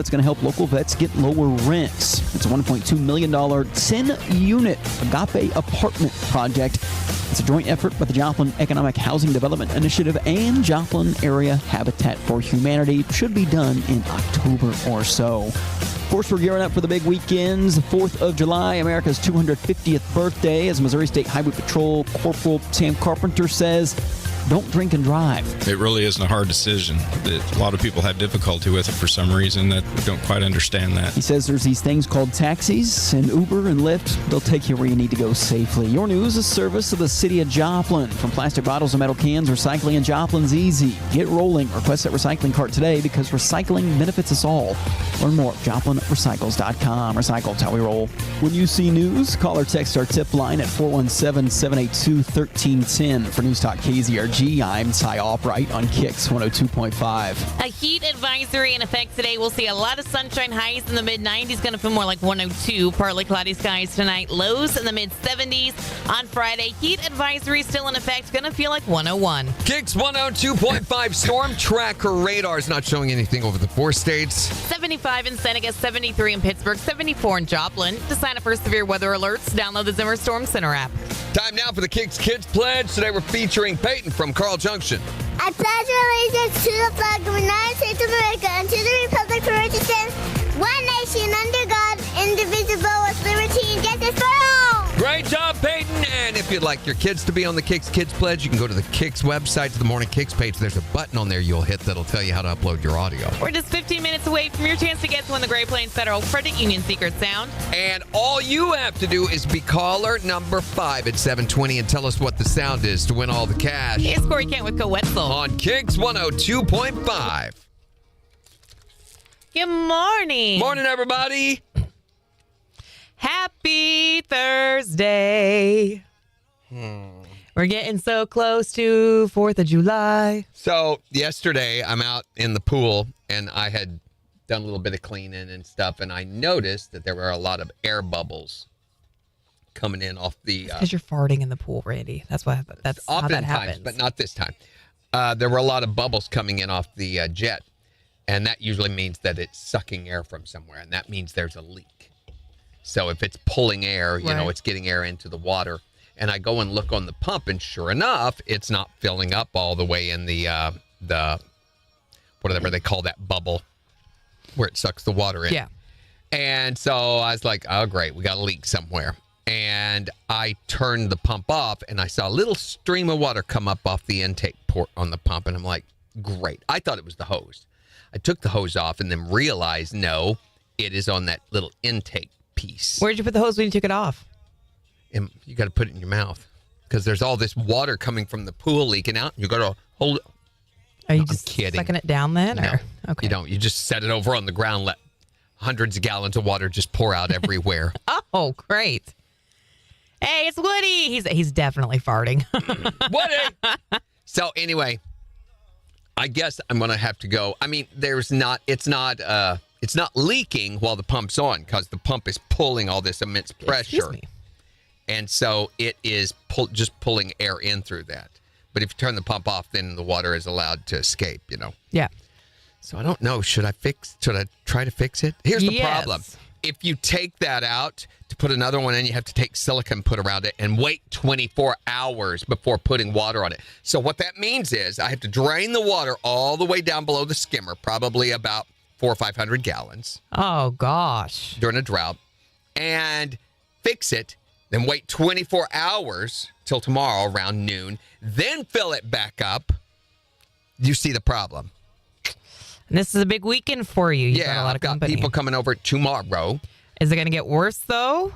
It's going to help local vets get lower rents. It's a $1.2 million 10-unit Agape apartment project. It's a joint effort by the Joplin Economic Housing Development Initiative and Joplin Area Habitat for Humanity. It should be done in October or so. Of course, we're gearing up for the big weekends. The 4th of July, America's 250th birthday. As Missouri State Highway Patrol Corporal Sam Carpenter says, don't drink and drive. It really isn't a hard decision. A lot of people have difficulty with it for some reason that don't quite understand that. He says there's these things called taxis and Uber and Lyft. They'll take you where you need to go safely. Your news is service of the city of Joplin. From plastic bottles and metal cans, recycling in Joplin's easy. Get rolling. Request that recycling cart today because recycling benefits us all. Learn more at JoplinRecycles.com. Recycle's how we roll. When you see news, call or text our tip line at 417-782-1310. For News Talk KZRG, I'm Ty Albright on KIX 102.5. A heat advisory in effect today. We'll see a lot of sunshine, highs in the mid-90s. Going to feel more like 102. Partly cloudy skies tonight. Lows in the mid-70s. On Friday, heat advisory still in effect. Going to feel like 101. KIX 102.5 storm tracker radar is not showing anything over the 4 states. 75 in Seneca, 73 in Pittsburgh, 74 in Joplin. To sign up for severe weather alerts, download the Zimmer Storm Center app. Time now for the KIX Kids Pledge. Today we're featuring Peyton from Carl Junction. I pledge allegiance to the flag of the United States of America and to the republic for which it stands, one nation under God, indivisible, with liberty and justice for all. Great job, Peyton. And if you'd like your kids to be on the KIX Kids Pledge, you can go to the KIX website, to the Morning KIX page. There's a button on there you'll hit that'll tell you how to upload your audio. We're just 15 minutes away from your chance to guess when the Great Plains Federal Credit Union secret sound. And all you have to do is be caller number 5 at 720 and tell us what the sound is to win all the cash. Here's Corey Kent with Wetzel. On KIX 102.5. Good morning. Morning, everybody. Happy Thursday. We're getting so close to 4th of July. So yesterday I'm out in the pool and I had done a little bit of cleaning and stuff, and I noticed that there were a lot of air bubbles coming in off the... Because you're farting in the pool, Randy. That's how that happens. But not this time. There were a lot of bubbles coming in off the jet, and that usually means that it's sucking air from somewhere, and that means there's a leak. So if it's pulling air, you know, it's getting air into the water. And I go and look on the pump, and sure enough, it's not filling up all the way in the whatever they call that bubble where it sucks the water in. Yeah. And so I was like, oh, great, we got a leak somewhere. And I turned the pump off, and I saw a little stream of water come up off the intake port on the pump. And I'm like, great. I thought it was the hose. I took the hose off and then realized, no, it is on that little intake piece. Where'd you put the hose when you took it off? And you got to put it in your mouth because there's all this water coming from the pool leaking out. You got to hold it. Are you just sucking it down then? No, or? Okay. You don't. You just set it over on the ground, let hundreds of gallons of water just pour out everywhere. Oh, great. Hey, it's Woody. He's definitely farting. Woody! So anyway, I guess I'm going to have to go. I mean, it's not leaking while the pump's on because the pump is pulling all this immense pressure. Excuse me. And so it is just pulling air in through that. But if you turn the pump off, then the water is allowed to escape, you know. Yeah. So I don't know. Should I try to fix it? Here's the problem. If you take that out to put another one in, you have to take silicone, put around it, and wait 24 hours before putting water on it. So what that means is I have to drain the water all the way down below the skimmer, probably about 400 or 500 gallons. Oh, gosh. During a drought, and fix it, then wait 24 hours till tomorrow around noon, then fill it back up. You see the problem? And this is a big weekend for you. You've got a lot of I've got company. people coming over tomorrow. Is it going to get worse, though?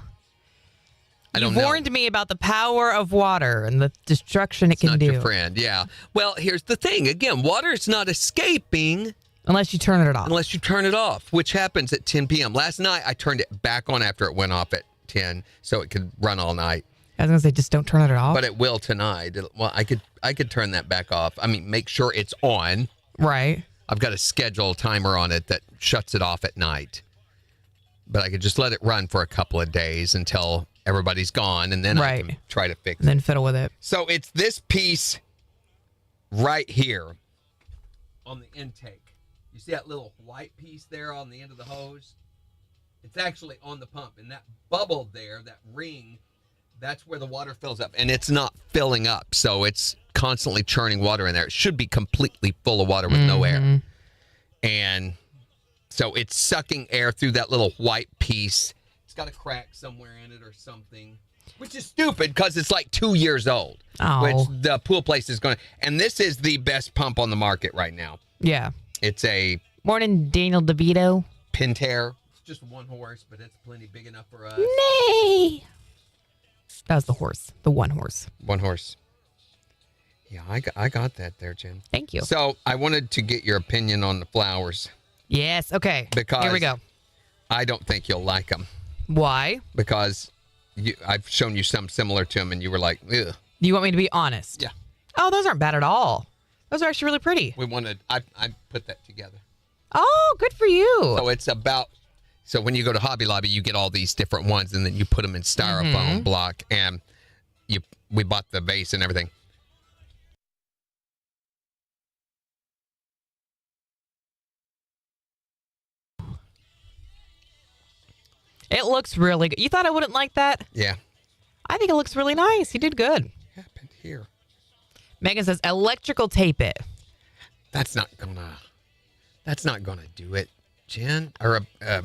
I don't You know. warned me about the power of water and the destruction it can do. It's not your friend, yeah. Well, here's the thing. Again, water is not escaping unless you turn it off. Unless you turn it off, which happens at 10 p.m. Last night, I turned it back on after it went off at 10, so it could run all night. I was going to say, just don't turn it off. But it will tonight. Well, I could turn that back off. I mean, make sure it's on. Right. I've got a schedule timer on it that shuts it off at night. But I could just let it run for a couple of days until everybody's gone, and then I can try to fix it. Then fiddle with it. So it's this piece right here on the intake. You see that little white piece there on the end of the hose? It's actually on the pump. And that bubble there, that ring, that's where the water fills up. And it's not filling up. So it's constantly churning water in there. It should be completely full of water with no air. And so it's sucking air through that little white piece. It's got a crack somewhere in it or something, which is stupid because it's like 2 years old, which the pool place is going to. And this is the best pump on the market right now. Yeah. It's a Morning, Daniel DeVito. Pentair. It's just one horse, but it's plenty big enough for us. Nay. That was the horse. The one horse. One horse. Yeah, I got that there, Jen. Thank you. So I wanted to get your opinion on the flowers. Yes. Okay. Because here we go. I don't think you'll like them. Why? Because I've shown you some similar to them, and you were like, ugh. You want me to be honest? Yeah. Oh, those aren't bad at all. Those are actually really pretty. I put that together. Oh, good for you. So it's about, so when you go to Hobby Lobby, you get all these different ones, and then you put them in styrofoam block, and we bought the vase and everything. It looks really good. You thought I wouldn't like that? Yeah. I think it looks really nice. You did good. What happened here? Megan says electrical tape it. That's not gonna do it, Jen or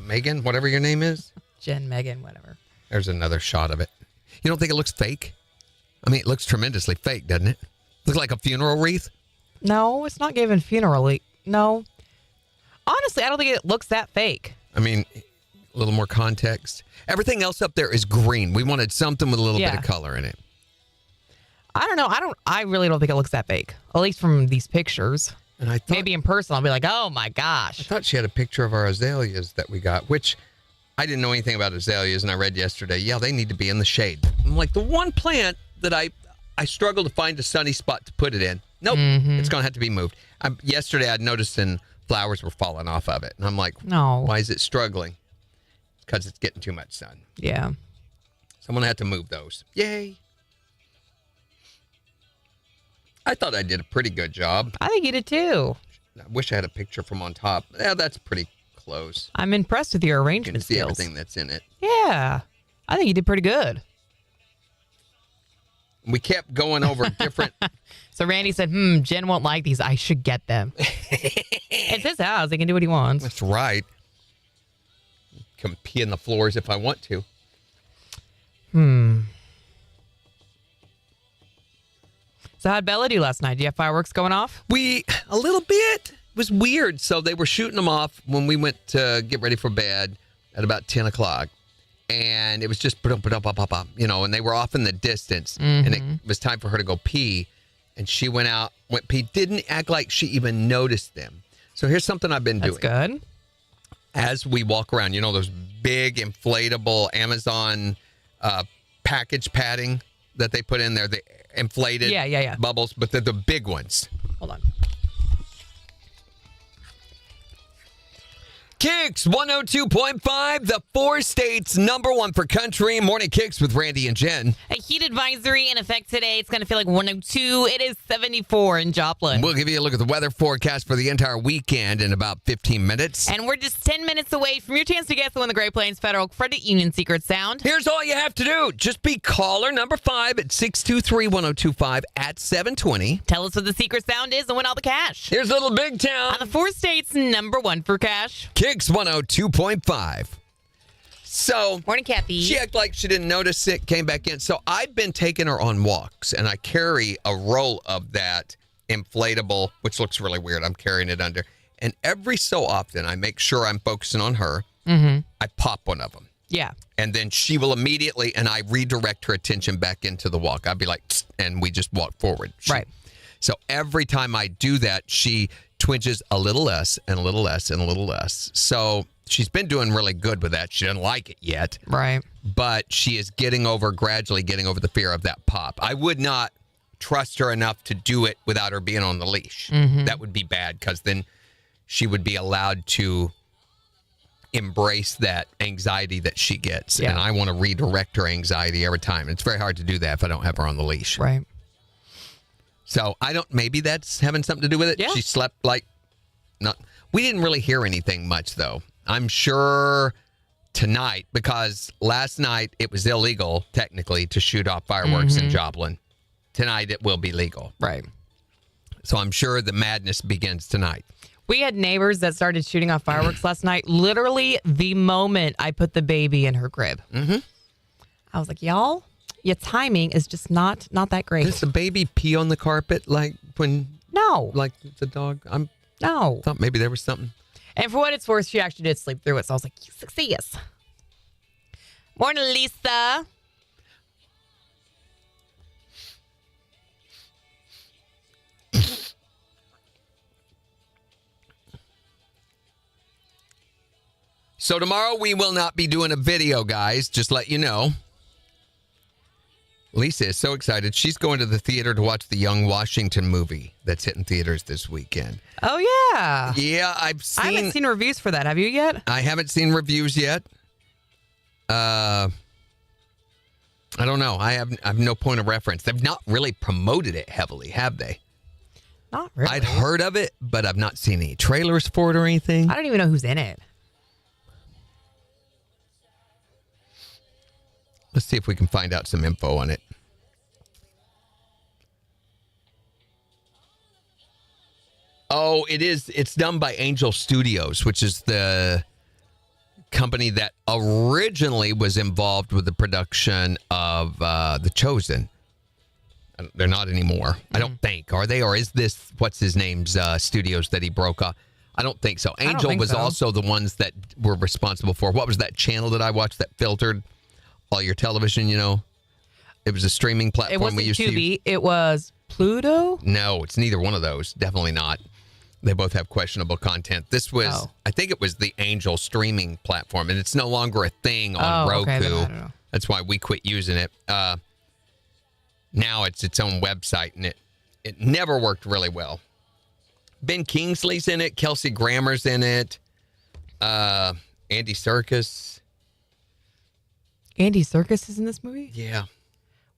Megan, whatever your name is. Jen, Megan, whatever. There's another shot of it. You don't think it looks fake? I mean, it looks tremendously fake, doesn't it? Looks like a funeral wreath. No, it's not giving funeral. No. Honestly, I don't think it looks that fake. I mean, a little more context. Everything else up there is green. We wanted something with a little bit of color in it. I don't know. I really don't think it looks that fake. At least from these pictures. And I thought, maybe in person, I'll be like, oh my gosh. I thought she had a picture of our azaleas that we got, which I didn't know anything about azaleas, and I read yesterday, yeah, they need to be in the shade. I'm like, the one plant that I struggle to find a sunny spot to put it in. Nope, it's going to have to be moved. Yesterday, I'd noticed flowers were falling off of it, and I'm like, no, why is it struggling? Because it's getting too much sun. Yeah. So I'm going to have to move those. Yay. I thought I did a pretty good job. I think you did too. I wish I had a picture from on top. Yeah, that's pretty close. I'm impressed with your You arrangement can see skills. everything that's in it. Yeah. I think you did pretty good. We kept going over different... So Randy said, Jen won't like these. I should get them. It's his house. He can do what he wants. That's right. Can pee in the floors if I want to. So how'd Bella do last night? Do you have fireworks going off? A little bit. It was weird. So they were shooting them off when we went to get ready for bed at about 10 o'clock. And it was just, you know, and they were off in the distance. And it was time for her to go pee. And she went pee. Didn't act like she even noticed them. So here's something I've been doing. That's good. As we walk around, you know, those big inflatable Amazon package padding that they put in there, the inflated bubbles, but they're the big ones. Hold on. KIX 102.5, the 4 states #1 for country. Morning KIX with Randy and Jen. A heat advisory in effect today. It's going to feel like 102. It is 74 in Joplin. We'll give you a look at the weather forecast for the entire weekend in about 15 minutes. And we're just 10 minutes away from your chance to guess the win the Great Plains Federal Credit Union Secret Sound. Here's all you have to do. Just be caller number 5 at 623-1025 at 720. Tell us what the secret sound is and win all the cash. Here's Little Big Town. On the 4 states #1 for cash. KIX 102.5. So, morning, Kathy. She acted like she didn't notice it, came back in. So I've been taking her on walks, and I carry a roll of that inflatable, which looks really weird. I'm carrying it under. And every so often, I make sure I'm focusing on her. I pop one of them. Yeah. And then she will immediately, and I redirect her attention back into the walk. I'd be like, tsk, and we just walk forward. Right. So every time I do that, she twinges a little less and a little less and a little less. So she's been doing really good with that. She doesn't like it yet. Right. But she is gradually getting over the fear of that pop. I would not trust her enough to do it without her being on the leash. That would be bad because then she would be allowed to embrace that anxiety that she gets. Yeah. And I want to redirect her anxiety every time. It's very hard to do that if I don't have her on the leash. Right. So maybe that's having something to do with it. Yeah. She slept We didn't really hear anything much, though. I'm sure tonight, because last night it was illegal, technically, to shoot off fireworks in Joplin. Tonight it will be legal. Right. So I'm sure the madness begins tonight. We had neighbors that started shooting off fireworks last night. Literally the moment I put the baby in her crib. Mm-hmm. I was like, y'all, your timing is just not that great. Does the baby pee on the carpet like when... No. Like the dog? No. Thought maybe there was something. And for what it's worth, she actually did sleep through it. So I was like, you success. Morning, Lisa. So tomorrow we will not be doing a video, guys. Just let you know. Lisa is so excited. She's going to the theater to watch the Young Washington movie that's hitting theaters this weekend. Oh, yeah. Yeah, I haven't seen reviews for that. Have you yet? I haven't seen reviews yet. I don't know. I have no point of reference. They've not really promoted it heavily, have they? Not really. I'd heard of it, but I've not seen any trailers for it or anything. I don't even know who's in it. Let's see if we can find out some info on it. Oh, it's done by Angel Studios, which is the company that originally was involved with the production of The Chosen. They're not anymore. I don't think. Are they? Or is this, what's his name's studios that he broke up? I don't think so. Angel was also the ones that were responsible for, what was that channel that I watched that filtered all your television, you know? It was a streaming platform we used to use. It was Pluto? No, it's neither one of those. Definitely not. They both have questionable content. This was, I think it was the Angel streaming platform, and it's no longer a thing on Roku. Okay, then I don't know. That's why we quit using it. Now it's its own website, and it never worked really well. Ben Kingsley's in it. Kelsey Grammer's in it. Andy Serkis. Andy Serkis is in this movie? Yeah.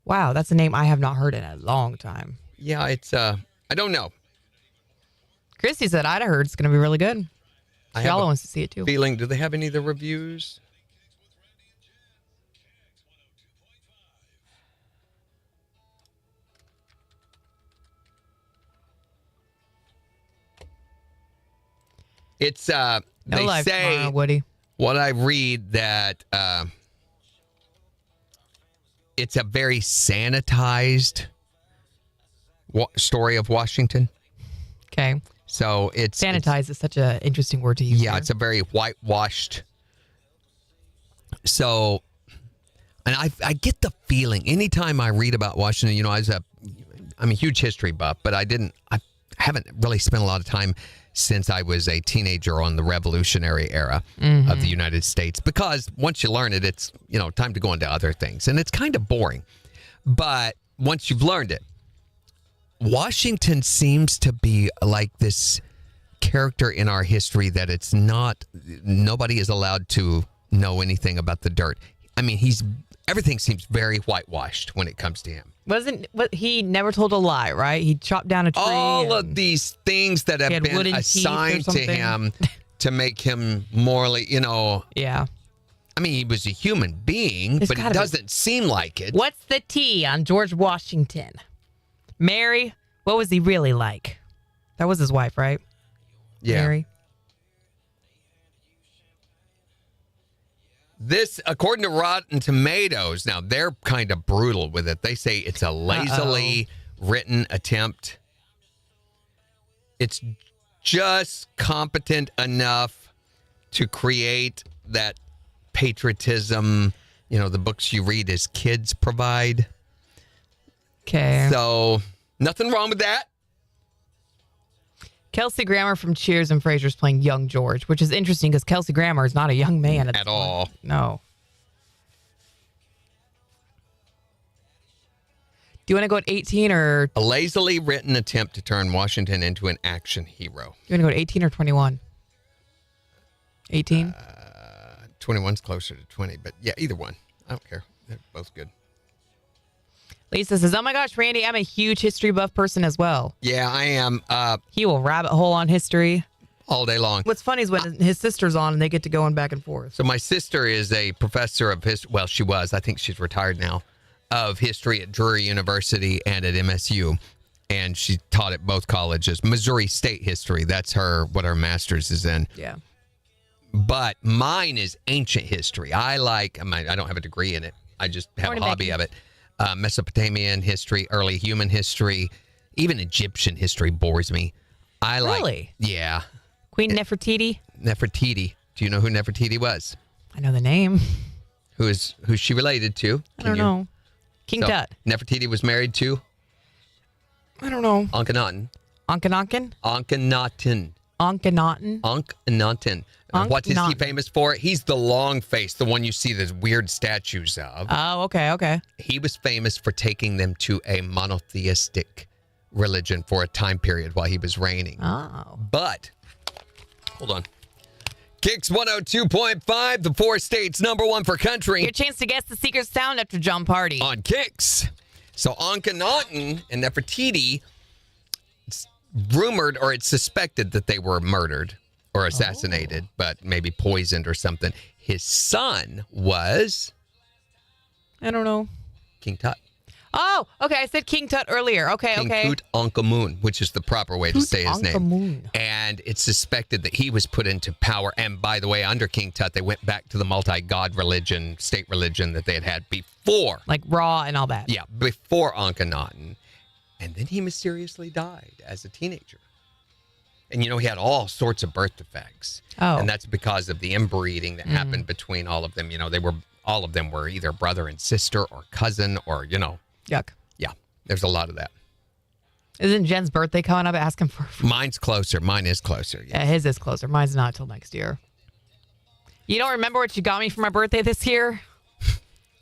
Wow, that's a name I have not heard in a long time. Yeah, it's, I don't know. Christy said I'd heard it's going to be really good. Y'all wants to see it too. Feeling, do they have any of the reviews? It's, they life say, tomorrow, Woody. what I read, that it's a very sanitized story of Washington. Okay. So it's... Sanitize is such an interesting word to use. Yeah, it's a very whitewashed. So, and I get the feeling, anytime I read about Washington, you know, I'm a huge history buff, but I haven't really spent a lot of time since I was a teenager on the Revolutionary era of the United States, because once you learn it, it's, you know, time to go into other things, and it's kind of boring. But once you've learned it, Washington seems to be like this character in our history that it's not, nobody is allowed to know anything about the dirt. I mean, everything seems very whitewashed when it comes to him. He never told a lie, right? He chopped down a tree. All of these things that have been assigned to him to make him morally, you know. Yeah. I mean, he was a human being, but it doesn't seem like it. What's the T on George Washington? Mary, what was he really like? That was his wife, right? Yeah. Mary. This, according to Rotten Tomatoes, now they're kind of brutal with it. They say it's a lazily written attempt. It's just competent enough to create that patriotism, you know, the books you read as kids provide. Okay. So, nothing wrong with that. Kelsey Grammer from Cheers and Frasier's playing young George, which is interesting because Kelsey Grammer is not a young man at all. No. Do you want to go at 18 or... A lazily written attempt to turn Washington into an action hero. You want to go at 18 or 21? 18? 21's closer to 20, but yeah, either one. I don't care. They're both good. Lisa says, oh my gosh, Randy, I'm a huge history buff person as well. Yeah, I am. He will rabbit hole on history. all day long. What's funny is when his sister's on and they get to going back and forth. So my sister is a professor of history. Well, she was. I think she's retired now. Of history at Drury University and at MSU. And she taught at both colleges. Missouri State history. That's what her master's is in. Yeah. But mine is ancient history. I don't have a degree in it. I just have a hobby of it. Mesopotamian history, early human history, even Egyptian history bores me. Really? Yeah. Queen Nefertiti? Nefertiti. Do you know who Nefertiti was? I know the name. Who's she related to? I don't know. King Tut. Nefertiti was married to? I don't know. Akhenaten. Ankhenaten? Akhenaten. Ankhenaten? Akhenaten. What is he famous for? He's the long face, the one you see the weird statues of. Oh, okay. He was famous for taking them to a monotheistic religion for a time period while he was reigning. Oh. But, hold on. KIX 102.5, the 4 states #1 for country. Your chance to guess the secret sound after John Party. On KIX. So Akhenaten and Nefertiti, it's rumored or it's suspected that they were murdered or assassinated, but maybe poisoned or something. His son was... I don't know. King Tut. Oh, okay. I said King Tut earlier. Okay. King Tutankhamun, which is the proper way to say his name. Tutankhamun. And it's suspected that he was put into power. And by the way, under King Tut, they went back to the multi-god religion, state religion that they had before. Like Ra and all that. Yeah, before Akhenaten. And then he mysteriously died as a teenager. And, he had all sorts of birth defects. Oh. And that's because of the inbreeding that happened between all of them. All of them were either brother and sister or cousin or, Yuck. Yeah, there's a lot of that. Isn't Jen's birthday coming up? Ask him for. Mine's closer. Mine is closer. Yeah, his is closer. Mine's not till next year. You don't remember what you got me for my birthday this year?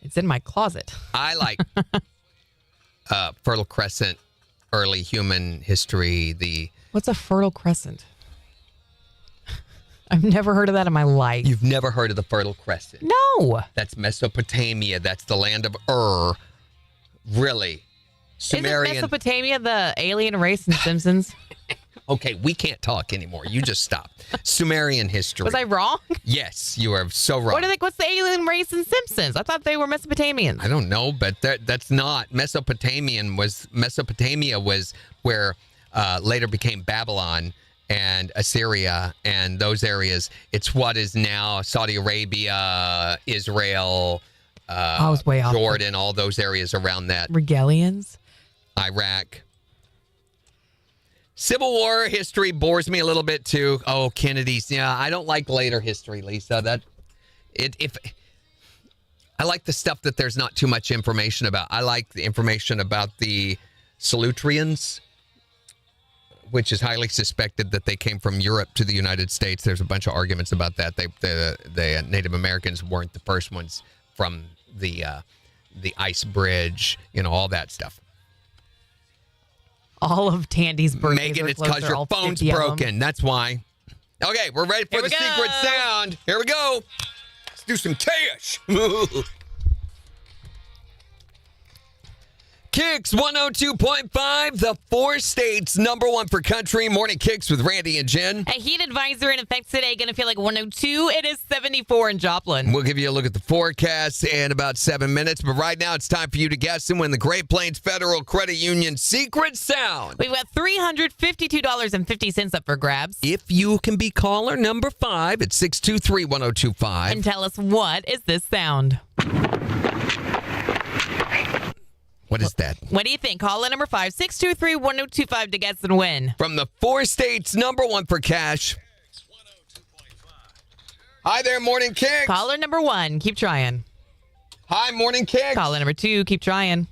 It's in my closet. I like Fertile Crescent, early human history. What's a Fertile Crescent? I've never heard of that in my life. You've never heard of the Fertile Crescent? No. That's Mesopotamia. That's the land of Ur. Really. Sumerian. Isn't Mesopotamia the alien race in Simpsons? Okay, we can't talk anymore. You just stop. Sumerian history. Was I wrong? Yes, you are so wrong. What's the alien race in Simpsons? I thought they were Mesopotamians. I don't know, but that's not. Mesopotamia was where later became Babylon and Assyria and those areas. It's what is now Saudi Arabia, Israel, I was way off. Jordan, all those areas around that. Regalians? Iraq. Civil War history bores me a little bit too. Oh, Kennedy's. Yeah, I don't like later history, Lisa. I like the stuff that there's not too much information about. I like the information about the Solutreans, which is highly suspected that they came from Europe to the United States. There's a bunch of arguments about that. The Native Americans weren't the first ones from the ice bridge, all that stuff. All of Tandy's birthdays Megan, are it's because your phone's broken. That's why. Okay, we're ready for the secret sound. Here we go. Let's do some cash. KIX 102.5, the 4 states #1 for country. Morning KIX with Randy and Jen. A heat advisory in effect today. Going to feel like 102. It is 74 in Joplin. We'll give you a look at the forecast in about 7 minutes. But right now, it's time for you to guess and win the Great Plains Federal Credit Union secret sound. We've got $352.50 up for grabs. If you can be caller number 5 at 623-1025. And tell us, what is this sound? What is that? What do you think? Call in number 5, 623-1025 to guess and win. From the 4 states #1 for cash. Hi there, Morning KIX. Caller number 1, keep trying. Hi, Morning KIX. Caller number 2, keep trying.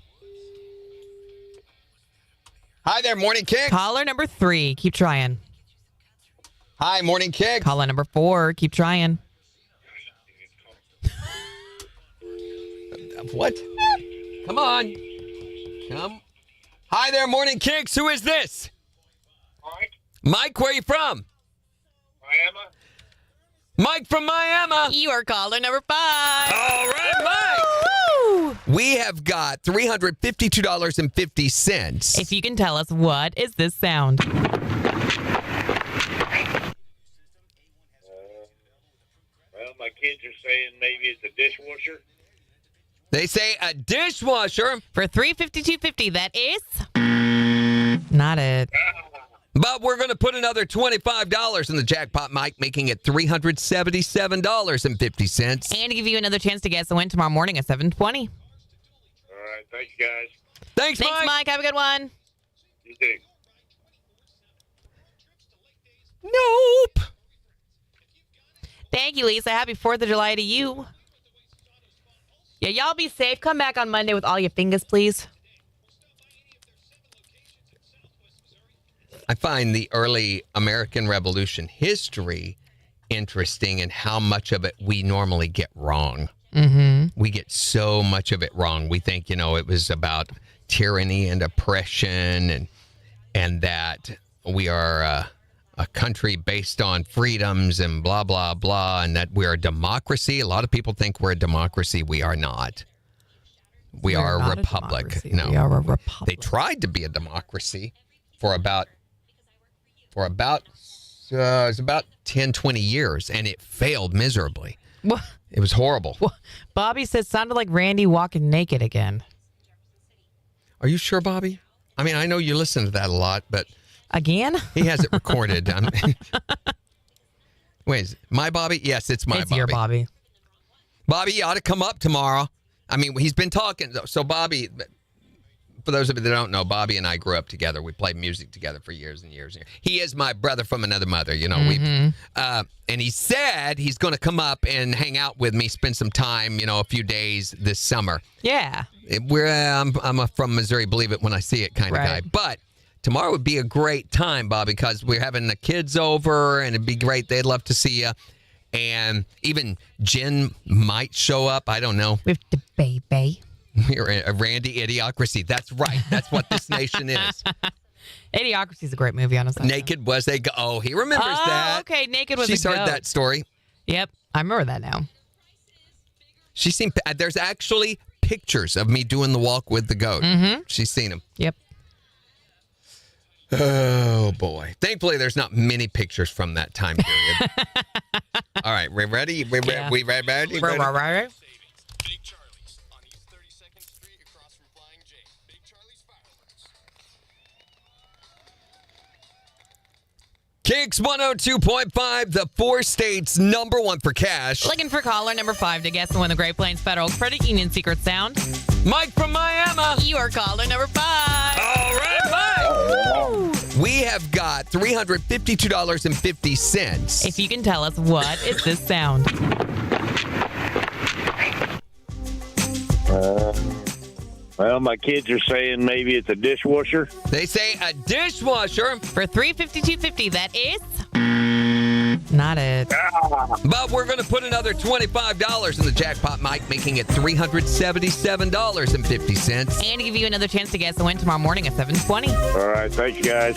Hi there, Morning KIX. Caller number 3, keep trying. Hi, Morning KIX. Caller number 4, keep trying. What? Come on. Come. Hi there, Morning KIX. Who is this? Mike, where are you from? Miami. Mike from Miami. You are caller number 5. All right, Mike. Woo! We have got $352.50. If you can tell us, what is this sound? kids are saying maybe it's a dishwasher. They say a dishwasher. For $352.50, that is not it. But we're going to put another $25 in the jackpot, Mike, making it $377.50. And give you another chance to guess the win tomorrow morning at 7:20. All right, thanks, guys. Thanks, Thanks, Mike. Have a good one. You too. Nope. Thank you, Lisa. Happy 4th of July to you. Yeah, y'all be safe. Come back on Monday with all your fingers, please. I find the early American Revolution history interesting and how much of it we normally get wrong. Mm-hmm. We get so much of it wrong. We think, it was about tyranny and oppression and that we are a country based on freedoms and blah, blah, blah, and that we're a democracy. A lot of people think we're a democracy. We are not. We are a republic. No, we are a republic. They tried to be a democracy for about it was about 10, 20 years, and it failed miserably. What? It was horrible. What? Bobby said sounded like Randy walking naked again. Are you sure, Bobby? I mean, I know you listen to that a lot, but Again? he has it recorded. Wait, is it my Bobby? Yes, it's my It's Bobby. your Bobby. Bobby, you ought to come up tomorrow. I mean, he's been talking. So, Bobby, for those of you that don't know, Bobby and I grew up together. We played music together for years and years. He is my brother from another mother. And he said he's going to come up and hang out with me, spend some time, a few days this summer. Yeah. I'm a from Missouri, believe it when I see it kind of guy. But tomorrow would be a great time, Bobby, because we're having the kids over, and it'd be great. They'd love to see you. And even Jen might show up. I don't know. With the baby. We're a Randy Idiocracy. That's right. That's what this nation is. Idiocracy is a great movie, honestly. Naked was a go. Oh, he remembers that. Okay, Naked was She's a heard goat. that story. Yep. I remember that now. She's seen. There's actually pictures of me doing the walk with the goat. Mm-hmm. She's seen them. Yep. Oh, boy. Thankfully, there's not many pictures from that time period. All right. We ready? We ready? Right. Big Charlie's on East 32nd Street across from Flying J. Big Charlie's Fireworks. KIX 102.5, the 4 states number 1 for cash. Looking for caller number 5 to guess and win the Great Plains Federal Credit Union secret sound. Mike from Miami. You are caller number 5. All right, Mike. We have got $352.50. If you can tell us what is this sound. Well, my kids are saying maybe it's a dishwasher. They say a dishwasher, For $352.50, that is Not it. but we're going to put another $25 in the jackpot, Mike, making it $377.50. and give you another chance to guess the win tomorrow morning at 7:20. All right, thanks, guys.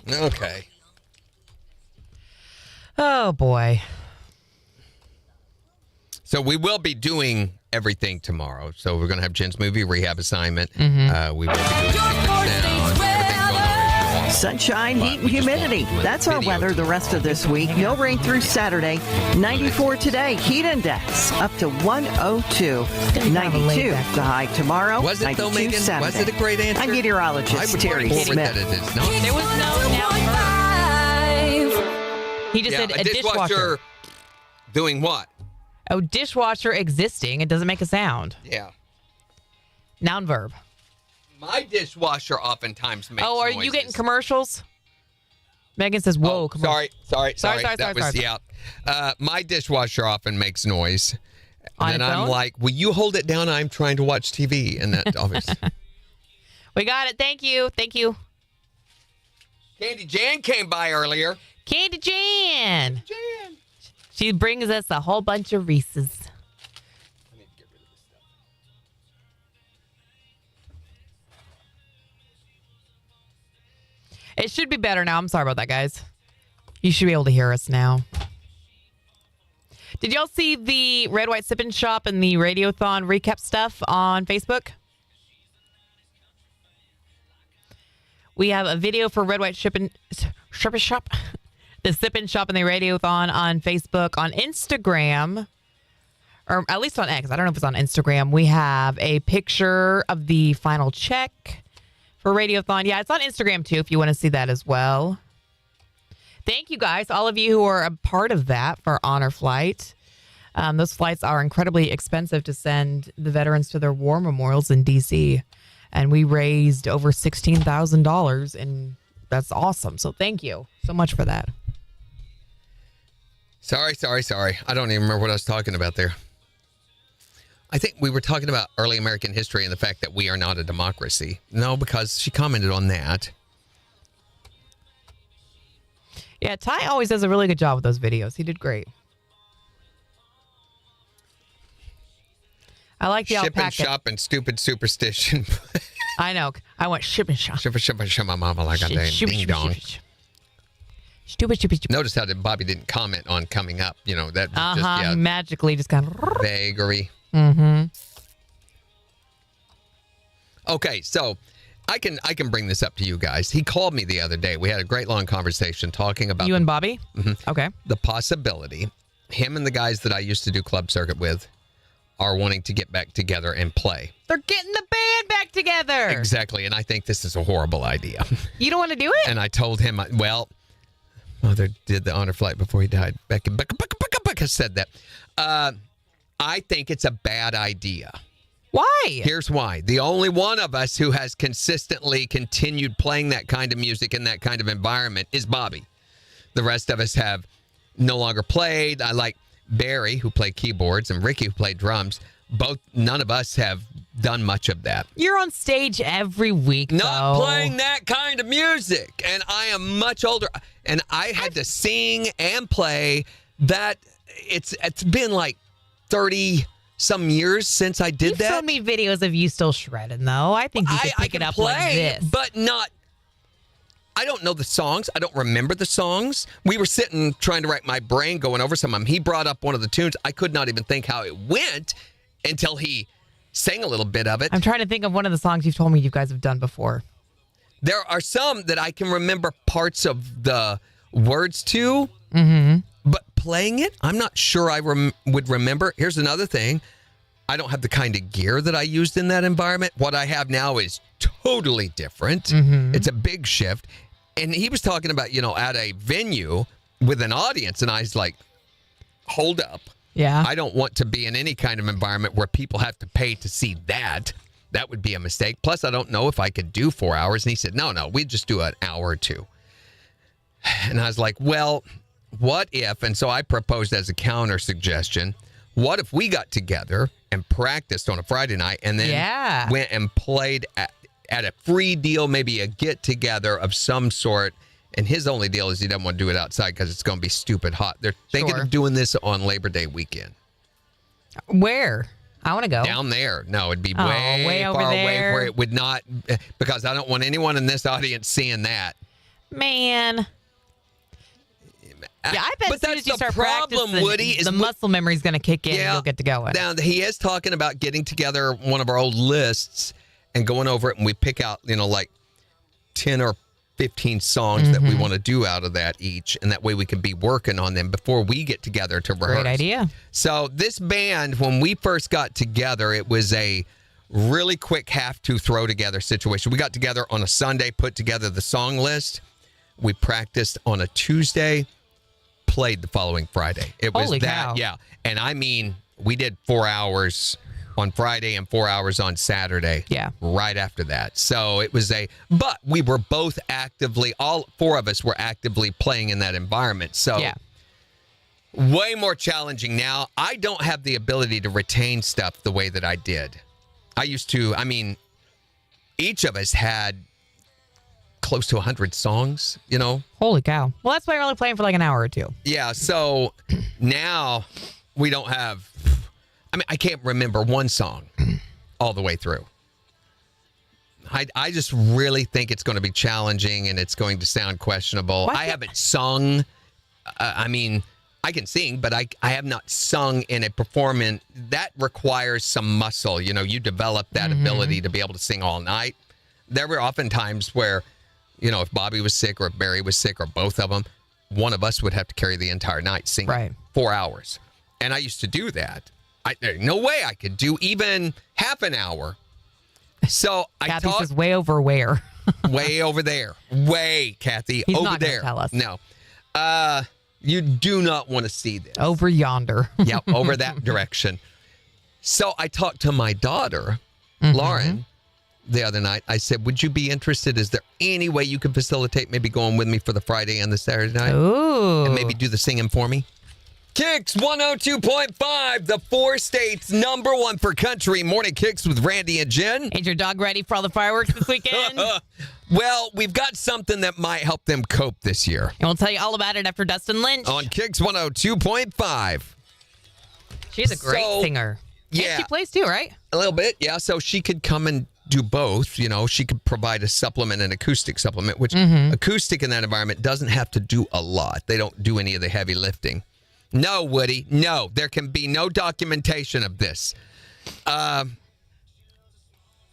Okay. Oh, boy. So we will be doing everything tomorrow. So we're going to have Jen's movie rehab assignment. We will be doing Secret Sound. Everything's going on as normal. Sunshine, But heat, and we just humidity. won't That's our video weather the rest of this week. No rain through Saturday. 94 today. Heat index up to 102. 92 the high tomorrow. Was it though, 92 Megan? Saturday. Was it a great answer? I'm I meteorologist would Terry put forward that Smith. it is not. There was no noun verb. He just said a dishwasher doing what? Oh, dishwasher existing. It doesn't make a sound. Yeah. Noun verb. My dishwasher oftentimes makes Oh, are noises. you getting commercials? Megan says, whoa, Oh, commercial. sorry. Sorry. That was, yeah. My dishwasher often makes noise. On And its I'm own? like, will you hold it down? I'm trying to watch TV. And that obviously. We got it. Thank you. Candy Jan came by earlier. Candy Jan. Jan. She brings us a whole bunch of Reese's. I need to get rid of this stuff. It should be better now. I'm sorry about that, guys. You should be able to hear us now. Did y'all see the Red White Sip and Shop and the Radiothon recap stuff on Facebook? We have a video for Red White Shop the Sip and Shop and the Radiothon on Facebook, on Instagram, or at least on X. I don't know if it's on Instagram. We have a picture of the final check for Radiothon. Yeah, it's on Instagram too if you want to see that as well. Thank you guys, all of you who are a part of that for Honor Flight. Those flights are incredibly expensive to send the veterans to their war memorials in D.C., and we raised over $16,000, and that's awesome. So thank you so much for that. Sorry. I don't even remember what I was talking about there. I think we were talking about early American history and the fact that we are not a democracy. No, because she commented on that. Yeah, Ty always does a really good job with those videos. He did great. I like the Ship alpaca. and shop and stupid superstition. I know. I went ship and shop. Ship my mama like a ding dong. Stupid. Notice how Bobby didn't comment on coming up. You know, that was just magically just kind of vagary. Mm-hmm. Okay, so I can bring this up to you guys. He called me the other day. We had a great long conversation talking about you and Bobby. Mm-hmm. Okay. The possibility, him and the guys that I used to do club circuit with are wanting to get back together and play. They're getting the band back together. Exactly, and I think this is a horrible idea. You don't want to do it? And I told him, Mother did the honor flight before he died. Becca said that. I think it's a bad idea. Why? Here's why. The only one of us who has consistently continued playing that kind of music in that kind of environment is Bobby. The rest of us have no longer played. I like Barry, who played keyboards, and Ricky, who played drums. None of us have done much of that. You're on stage every week, Not playing that kind of music. And I am much older. And I had to sing and play that. It's been like 30 some years since I did that. You've shown me videos of you still shredding, though. I think you could pick it up play, like this. But not. I don't know the songs. I don't remember the songs. We were sitting trying to rack my brain going over some of them. He brought up one of the tunes. I could not even think how it went until he sang a little bit of it. I'm trying to think of one of the songs you've told me you guys have done before. There are some that I can remember parts of the words to, but playing it, I'm not sure I would remember. Here's another thing. I don't have the kind of gear that I used in that environment. What I have now is totally different. It's a big shift. And he was talking about, at a venue with an audience, and I was like, hold up. Yeah. I don't want to be in any kind of environment where people have to pay to see that. That would be a mistake. Plus, I don't know if I could do 4 hours. And he said, no, we'd just do an hour or two. And I was like, well, what if, and so I proposed as a counter suggestion, what if we got together and practiced on a Friday night and then went and played at a free deal, maybe a get-together of some sort. And his only deal is he doesn't want to do it outside because it's going to be stupid hot. They're thinking of doing this on Labor Day weekend. Where? I want to go. Down there. No, it'd be way over far there. away where it would not, because I don't want anyone in this audience seeing that. Man. Yeah, I bet but as soon that's as you the start problem, practicing, Woody, the muscle memory's going to kick in and you'll get to going. Now, he is talking about getting together one of our old lists and going over it, and we pick out, like 10 or 15 songs that we want to do out of that each, and that way we can be working on them before we get together to rehearse. Great idea. So this band, when we first got together, it was a really quick have-to-throw together situation. We got together on a Sunday, put together the song list. We practiced on a Tuesday, played the following Friday. It was Holy that, cow. yeah. And I mean, we did 4 hours on Friday and 4 hours on Saturday. Yeah. Right after that. So it was but we were both actively, all 4 of us were actively playing in that environment. So way more challenging now. I don't have the ability to retain stuff the way that I did. I used to, each of us had close to 100 songs, Holy cow. Well, that's why you're only playing for like an hour or two. Yeah, so now we don't have, I can't remember one song all the way through. I just really think it's going to be challenging and it's going to sound questionable. I haven't sung. I can sing, but I have not sung in a performance. That requires some muscle. You develop that ability to be able to sing all night. There were often times where, if Bobby was sick or if Barry was sick or both of them, one of us would have to carry the entire night singing. Right. 4 hours. And I used to do that. There's no way I could do even half an hour. So I Kathy taught says way over where? way over there. Way, Kathy, He's over not gonna there. tell us. No. You do not want to see this. Over yonder. Yeah, over that direction. So I talked to my daughter, Lauren, the other night. I said, would you be interested? Is there any way you could facilitate maybe going with me for the Friday and the Saturday night? Ooh. And maybe do the singing for me? KIX 102.5, the 4 states #1 for country. Morning KIX with Randy and Jen. Is your dog ready for all the fireworks this weekend? And Well, we've got something that might help them cope this year. we'll tell you all about it after Dustin Lynch. On KIX 102.5. She's a great So, singer. yeah. And she plays too, right? A little bit, yeah. So she could come and do both. You know, she could provide a supplement, an acoustic supplement, which acoustic in that environment doesn't have to do a lot. They don't do any of the heavy lifting. No, Woody, no. There can be no documentation of this.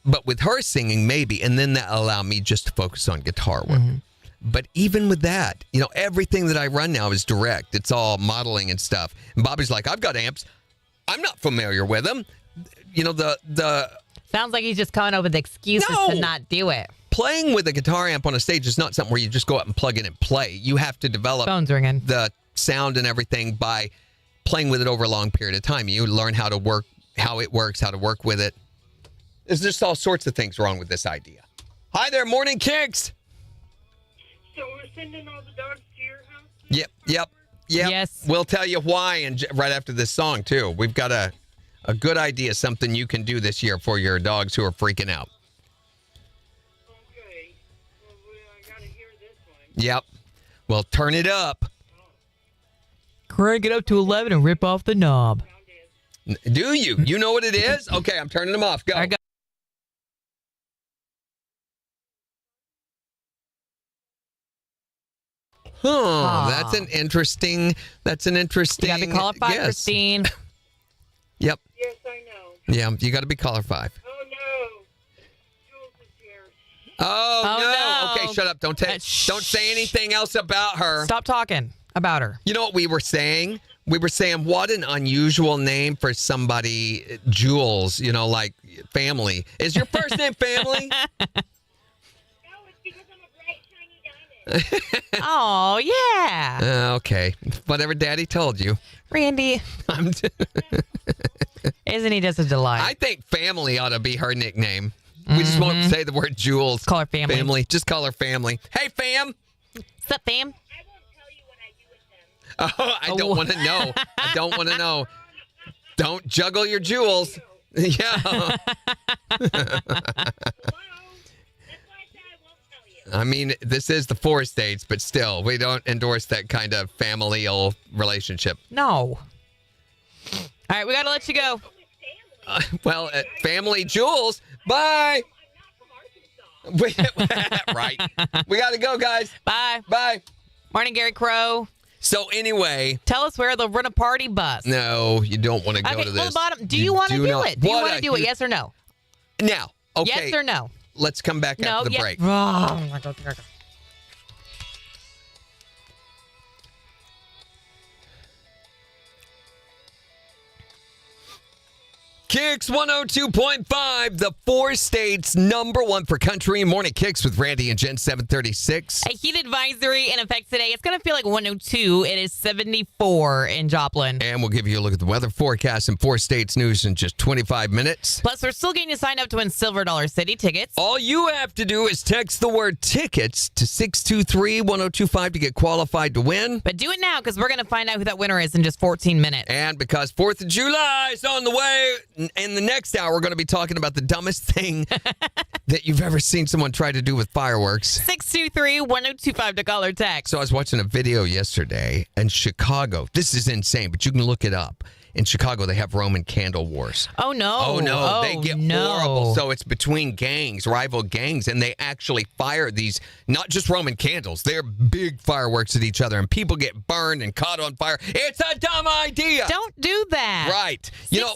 But with her singing, maybe, and then that allow me just to focus on guitar work. But even with that, you know, everything that I run now is direct. It's all modeling and stuff. And Bobby's like, I've got amps. I'm not familiar with them. You know, the Sounds like he's just coming up with excuses No. to not do it. playing with a guitar amp on a stage is not something where you just go out and plug in and play. You have to develop Phone's ringing. the sound and everything by playing with it over a long period of time. You learn how to work, how it works, how to work with it. There's just all sorts of things wrong with this idea. Hi there, Morning KIX. So we're sending all the dogs to your house? Yep. Yes. We'll tell you why and right after this song, too. We've got a good idea, something you can do this year for your dogs who are freaking out. Okay. Well, I got to hear this one. Yep. Well, turn it up. Crank it up to 11 and rip off the knob. Do you? You know what it is? Okay, I'm turning them off. Go. All right, go. Huh, that's an interesting. You got to be qualified, guess. Christine. Yep. Yes, I know. Yeah, you got to be caller 5. Oh, no. Jules is here. Oh, Oh, no. no. Okay, shut up. Don't say anything else about her. Stop talking about her. You know what we were saying? We were saying what an unusual name for somebody, Jules, you know, like family. Is your first name Family? No, it's because I'm a bright, shiny diamond. Oh, yeah. Okay. Whatever Daddy told you. Randy, I'm isn't he just a delight? I think Family ought to be her nickname. We just won't say the word Jules. Call her Family. Family. Just call her Family. Hey, fam. What's up, fam? I won't tell you what I do with them. Oh, I don't want to know. I don't want to know. Don't juggle your jewels. Yeah. Hello? That's why I said I won't tell you. I mean, this is the 4 states, but still, we don't endorse that kind of familial relationship. No. All right, we got to let you go. Well, Family Jewels. Bye. I'm not from Arkansas. Right. We got to go, guys. Bye. Bye. Morning, Gary Crow. So anyway, Tell us where they'll run a party bus. no, you don't want to go Okay, to well, this. the bottom. Do you want to do not. it? Do you What want a to do it? huge- Yes or no? Now, okay. Yes or no? Let's come back No, after the yeah. break. Oh, my God. KIX 102.5, the 4 states #1 for country. Morning KIX with Randy and Jen, 736. A heat advisory in effect today. It's going to feel like 102. It is 74 in Joplin. And we'll give you a look at the weather forecast and 4 states news in just 25 minutes. Plus, we're still getting you signed up to win Silver Dollar City tickets. All you have to do is text the word tickets to 623-1025 to get qualified to win. But do it now because we're going to find out who that winner is in just 14 minutes. And because 4th of July is on the way, in the next hour, we're going to be talking about the dumbest thing that you've ever seen someone try to do with fireworks. 623-1025 to call or text. So I was watching a video yesterday in Chicago. This is insane, but you can look it up. In Chicago, they have Roman candle wars. Oh, no. Oh, no. They get no. horrible. So it's between gangs, rival gangs, and they actually fire these, not just Roman candles. They're big fireworks at each other, and people get burned and caught on fire. It's a dumb idea. Don't do that. Right. You know,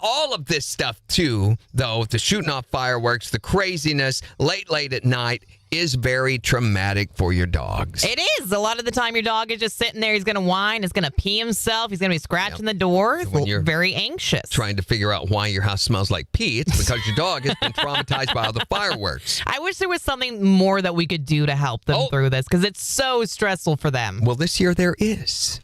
all of this stuff, too, though, the shooting off fireworks, the craziness, late at night, is very traumatic for your dogs. It is. A lot of the time, your dog is just sitting there. He's going to whine. He's going to pee himself. He's going to be scratching the door. When you're very anxious. Trying to figure out why your house smells like pee, it's because your dog has been traumatized by all the fireworks. I wish there was something more that we could do to help them through this because it's so stressful for them. Well, this year there is.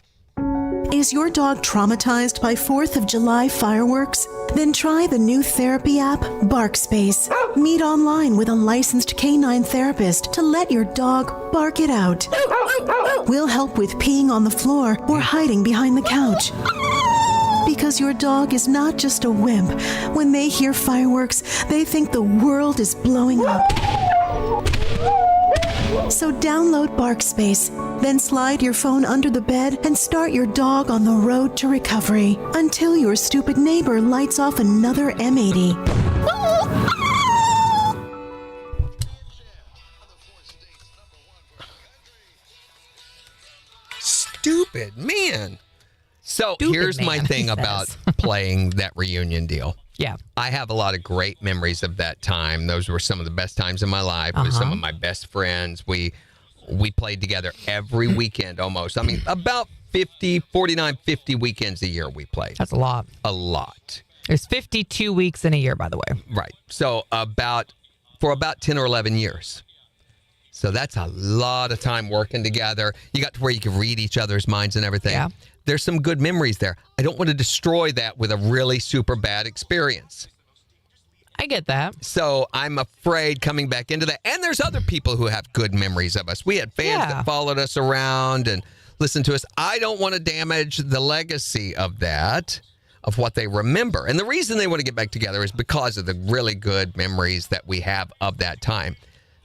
Is your dog traumatized by 4th of July fireworks? Then try the new therapy app, Barkspace. Meet online with a licensed canine therapist to let your dog bark it out. We'll help with peeing on the floor or hiding behind the couch. Because your dog is not just a wimp. When they hear fireworks, they think the world is blowing up. So download Barkspace, then slide your phone under the bed and start your dog on the road to recovery until your stupid neighbor lights off another M80. Stupid, man. So here's my man, thing about playing that reunion deal. Yeah. I have a lot of great memories of that time. Those were some of the best times in my life with some of my best friends. We played together every weekend almost. I mean, about 49, 50 weekends a year we played. That's a lot. A lot. There's 52 weeks in a year, by the way. Right. So for about 10 or 11 years. So that's a lot of time working together. You got to where you could read each other's minds and everything. Yeah. There's some good memories there. I don't want to destroy that with a really super bad experience. I get that. So I'm afraid coming back into that. And there's other people who have good memories of us. We had fans that followed us around and listened to us. I don't want to damage the legacy of that, of what they remember. And the reason they want to get back together is because of the really good memories that we have of that time.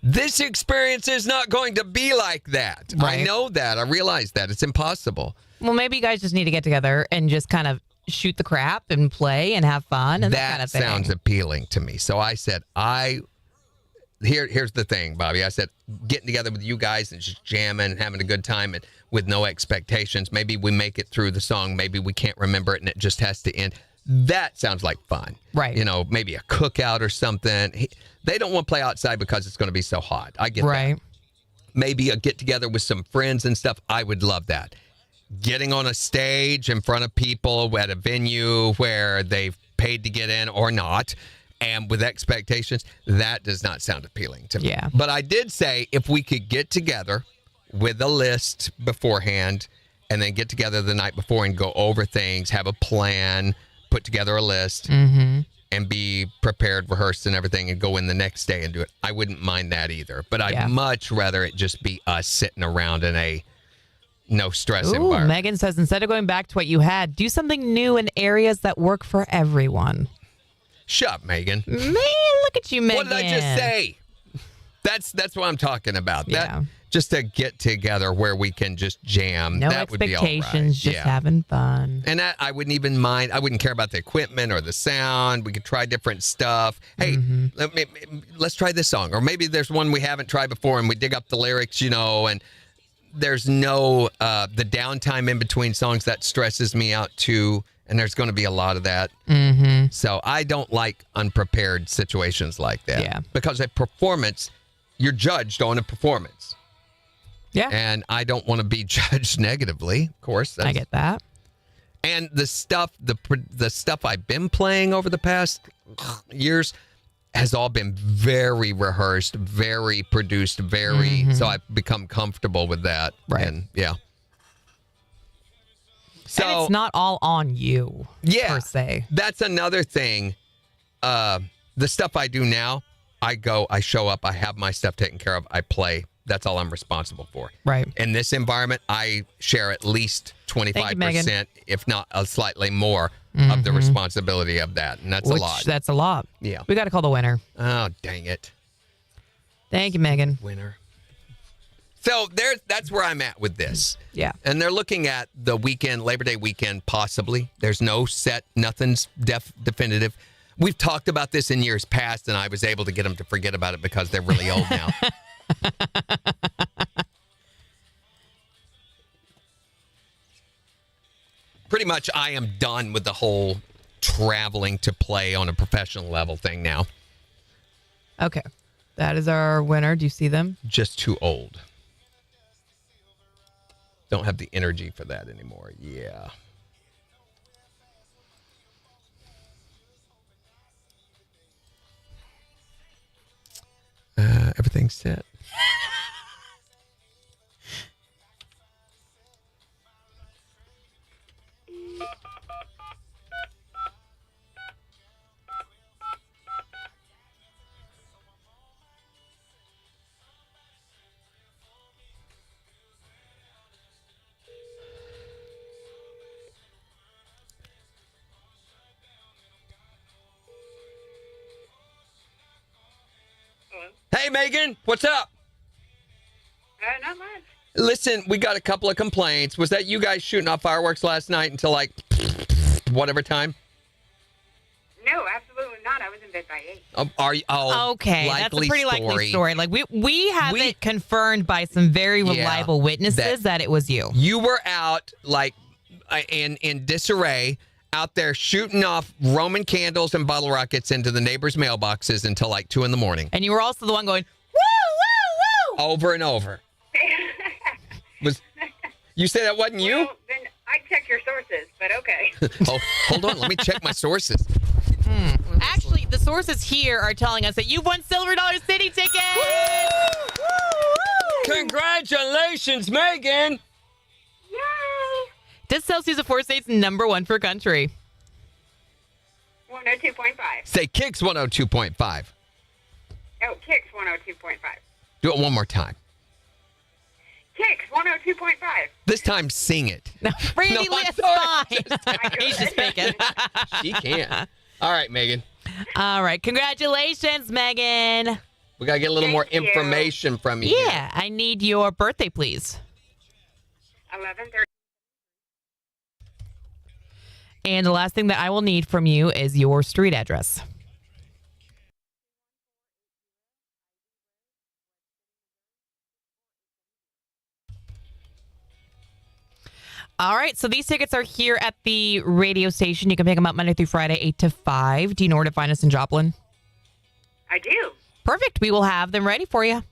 This experience is not going to be like that. Right. I know that. I realize that. It's impossible. Well, maybe you guys just need to get together and just kind of shoot the crap and play and have fun and that kind of thing. That sounds appealing to me. So I said, here's the thing, Bobby. I said, getting together with you guys and just jamming and having a good time and with no expectations. Maybe we make it through the song. Maybe we can't remember it and it just has to end. That sounds like fun. Right. You know, maybe a cookout or something. They don't want to play outside because it's going to be so hot. I get that. Maybe a get together with some friends and stuff. I would love that. Getting on a stage in front of people at a venue where they've paid to get in or not, and with expectations, that does not sound appealing to me. Yeah. But I did say if we could get together with a list beforehand and then get together the night before and go over things, have a plan, put together a list, and be prepared, rehearsed, and everything, and go in the next day and do it, I wouldn't mind that either. But I'd much rather it just be us sitting around in a no stress environment. Megan says, instead of going back to what you had, do something new in areas that work for everyone. Shut up, Megan. Man, look at you, Megan. What did I just say? That's what I'm talking about. That just to get together where we can just jam. No that would be all right. expectations, just having fun. And that, I wouldn't even mind. I wouldn't care about the equipment or the sound. We could try different stuff. Hey, let's try this song. Or maybe there's one we haven't tried before and we dig up the lyrics, and there's no the downtime in between songs that stresses me out too, and there's going to be a lot of that. So I don't like unprepared situations like that. Yeah. Because a performance, you're judged on a performance. Yeah. And I don't want to be judged negatively, of course. I get that. And the stuff I've been playing over the past years has all been very rehearsed, very produced, so I've become comfortable with that. Right. And so and it's not all on you, per se. That's another thing. The stuff I do now, I show up, I have my stuff taken care of, I play. That's all I'm responsible for. Right. In this environment, I share at least 25%, if not slightly more, of the responsibility of that. And that's a lot. That's a lot. Yeah. We got to call the winner. Oh, dang it. Thank you, Megan. Winner. So that's where I'm at with this. Yeah. And they're looking at the weekend, Labor Day weekend, possibly. There's no set, nothing's definitive. We've talked about this in years past, and I was able to get them to forget about it because they're really old now. Pretty much I am done with the whole traveling to play on a professional level thing now. Okay. That is our winner. Do you see them? Just too old. Don't have the energy for that anymore. Yeah. Everything's set. Hey, Megan, what's up? Not much. Listen, we got a couple of complaints. Was that you guys shooting off fireworks last night until like whatever time? No, absolutely not. I was in bed by 8. Are you? Oh, okay. That's a pretty likely story. Like we have it confirmed by some very reliable witnesses that it was you. You were out like in disarray, out there shooting off Roman candles and bottle rockets into the neighbors' mailboxes until like 2 a.m. And you were also the one going woo woo woo over and over. You say that wasn't you? Well, then I check your sources, but okay. Oh, hold on. Let me check my sources. Actually, the sources here are telling us that you've won Silver Dollar City tickets. Congratulations, Megan. Yay! This Celsius of 4 states #1 for country. 102.5. Say KIX 102.5. Oh, KIX 102.5. Do it one more time. KIX 102.5. This time, sing it. Randy, I'm it's fine. I He's just faking. She can. All right, Megan. All right. Congratulations, Megan. We got to get a little more Thank you. information from you. Yeah. I need your birthday, please. 11:30. And the last thing that I will need from you is your street address. All right, so these tickets are here at the radio station. You can pick them up Monday through Friday, 8 to 5. Do you know where to find us in Joplin? I do. Perfect. We will have them ready for you. All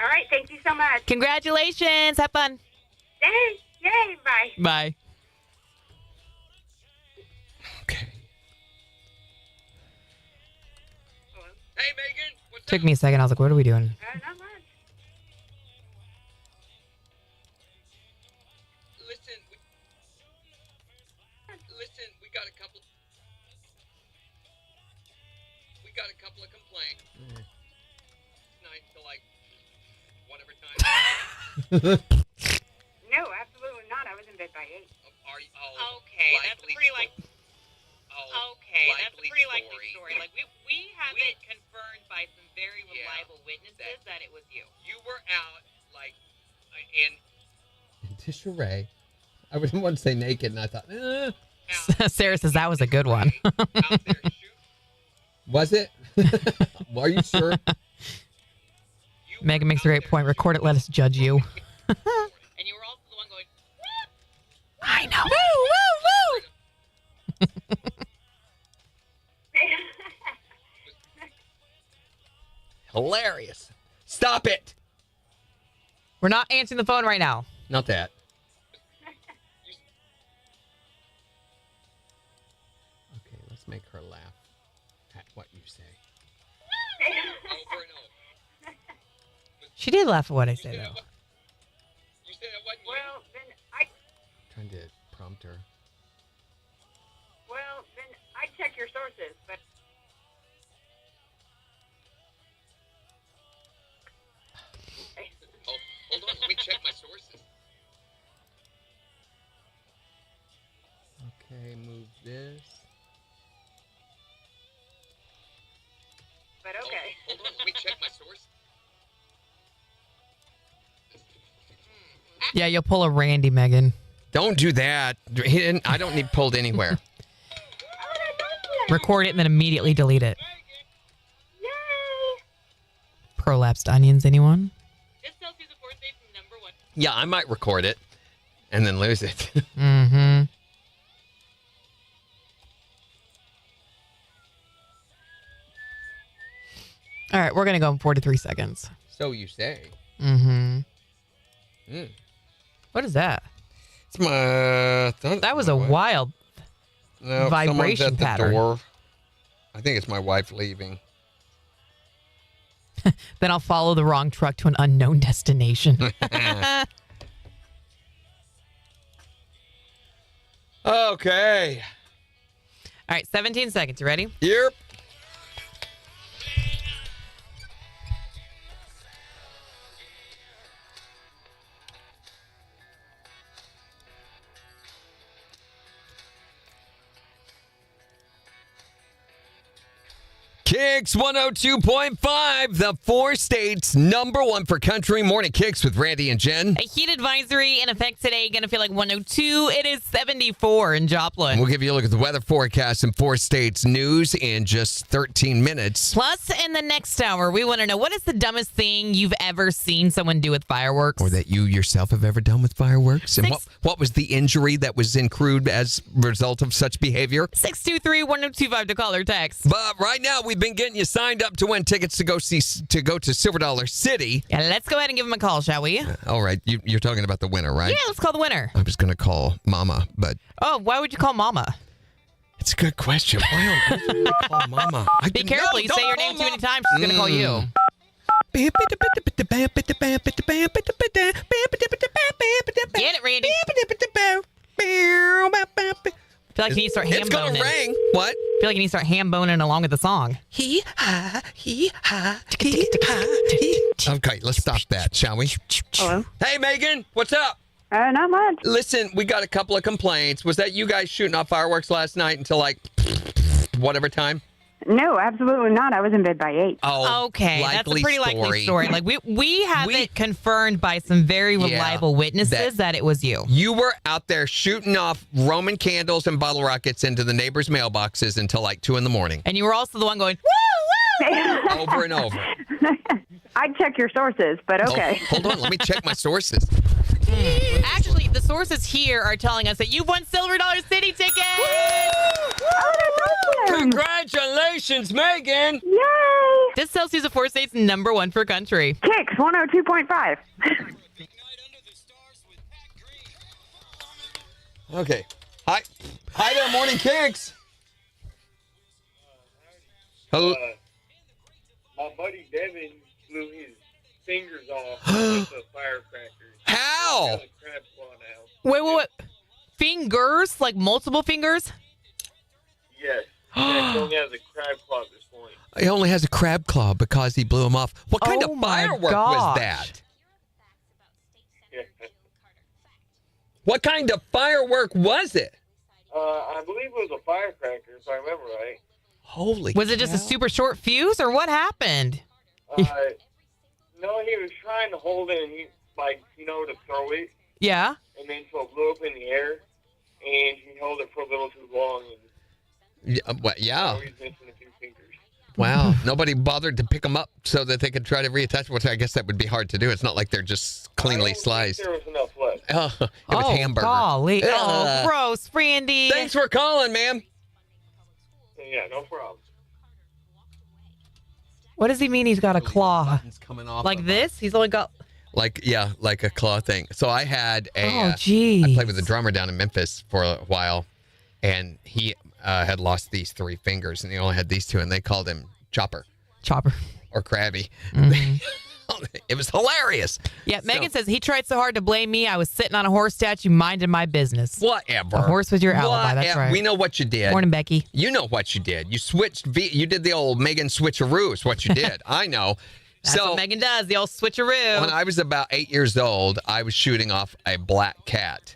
right. Thank you so much. Congratulations. Have fun. Yay. Yay. Bye. Bye. Okay. Hey, Megan. What's Took me a second. I was like, what are we doing? Not much. Listen, we got a couple of complaints. Tonight till like whatever time. No, absolutely not. I was in bed by 8. Are you? Okay, that's a pretty likely. Okay, that's a pretty likely story. Like we have it confirmed by some very reliable witnesses that it was you. You were out like in disarray. I wouldn't want to say naked, and I thought, Sarah says that was a good one. was it? Are you sure? Megan makes a great point. Record it. Let us judge you. And you were also the one going, I know. Woo, woo, woo. Hilarious. Stop it. We're not answering the phone right now. Not that. Okay, let's make her laugh at what you say. Over and over. She did laugh at what I said, though. You said that wasn't you? Well, then I Trying to prompt her. check your sources, but Hold on, let me check my sources. Okay, move this. but okay. Hold on, let me check my sources. Yeah, you'll pull a Randy, Megan. Don't do that. I don't need pulled anywhere. Record it and then immediately delete it. Yay! Prolapsed onions, anyone? this Celsius of 4 states #1. Yeah, I might record it and then lose it. Mm-hmm. All right, we're going to go in 43 seconds. So you say. Mm-hmm. What is that? It's my... That was a wild vibration at the pattern. door. I think it's my wife leaving. Then I'll follow the wrong truck to an unknown destination. Okay. All right, 17 seconds. You ready? Yep. KIX 102.5, the 4 states #1 for country. Morning KIX with Randy and Jen. A heat advisory in effect today. Going to feel like 102. It is 74 in Joplin. We'll give you a look at the weather forecast and 4 states news in just 13 minutes. Plus, in the next hour, we want to know, what is the dumbest thing you've ever seen someone do with fireworks? Or that you yourself have ever done with fireworks. And what was the injury that was accrued as a result of such behavior? 623-1025 to call or text. But right now, we've been getting you signed up to win tickets to go to Silver Dollar City. Yeah, let's go ahead and give him a call, shall we? All right, you're talking about the winner, right? Yeah, let's call the winner. I was going to call Mama, but Oh, why would you call Mama? it's a good question. Why on earth would I call Mama? Be careful. You say your name too many times, she's going to call you. Get it, Randy. I feel like you need to start ham It's going boning. to ring. What? I feel like you need to start ham boning along with the song. Okay, let's stop that, shall we? Hello. Hey, Megan, what's up? Not much. Listen, we got a couple of complaints. Was that you guys shooting off fireworks last night until like whatever time? No, absolutely not. I was in bed by 8. Oh, Okay, that's a pretty likely story. Like we have it confirmed by some very reliable witnesses that it was you. You were out there shooting off Roman candles and bottle rockets into the neighbors' mailboxes until like 2 in the morning. And you were also the one going, woo, woo! Over and over. I'd check your sources, but okay. Oh, hold on, let me check my sources. Actually, the sources here are telling us that you've won Silver Dollar City tickets! Congratulations, Megan! Yay! This tells you the 4 states #1 for country. KIX 102.5. Okay. Hi there, Morning KIX. Hello. My buddy Devin blew his fingers off with a firecracker. How? Got a crab claw now. Wait. Fingers? Like multiple fingers? Yes. He only has a crab claw at this point. He only has a crab claw because he blew him off. What kind of firework was that? What kind of firework was it? I believe it was a firecracker, if I remember right. Holy Was it just a super short fuse, or what happened? No, he was trying to hold it, and he, to throw it. Yeah? And then so it blew up in the air, and he held it for a little too long. And Yeah. he's missing a few fingers. Wow. Nobody bothered to pick them up so that they could try to reattach, which I guess that would be hard to do. It's not like they're just cleanly sliced. There was enough left. Oh, it was hamburger. Golly. Oh, gross, Randy. Thanks for calling, ma'am. Yeah, no problem. What does he mean he's got a claw? Coming off Like this? He's only got... like a claw thing. So I had Oh, geez. I played with a drummer down in Memphis for a while, and he had lost these 3 fingers, and he only had these 2, and they called him Chopper or Krabby. It was hilarious. Yeah, Megan says he tried so hard to blame me. I was sitting on a horse statue minding my business. Whatever. The horse was your alibi. That's right. We know what you did. Morning, Becky. You know what you did. You switched. You did the old Megan switcheroo. Is what you did. I know. That's what Megan does, the old switcheroo. When I was about 8 years old, I was shooting off a black cat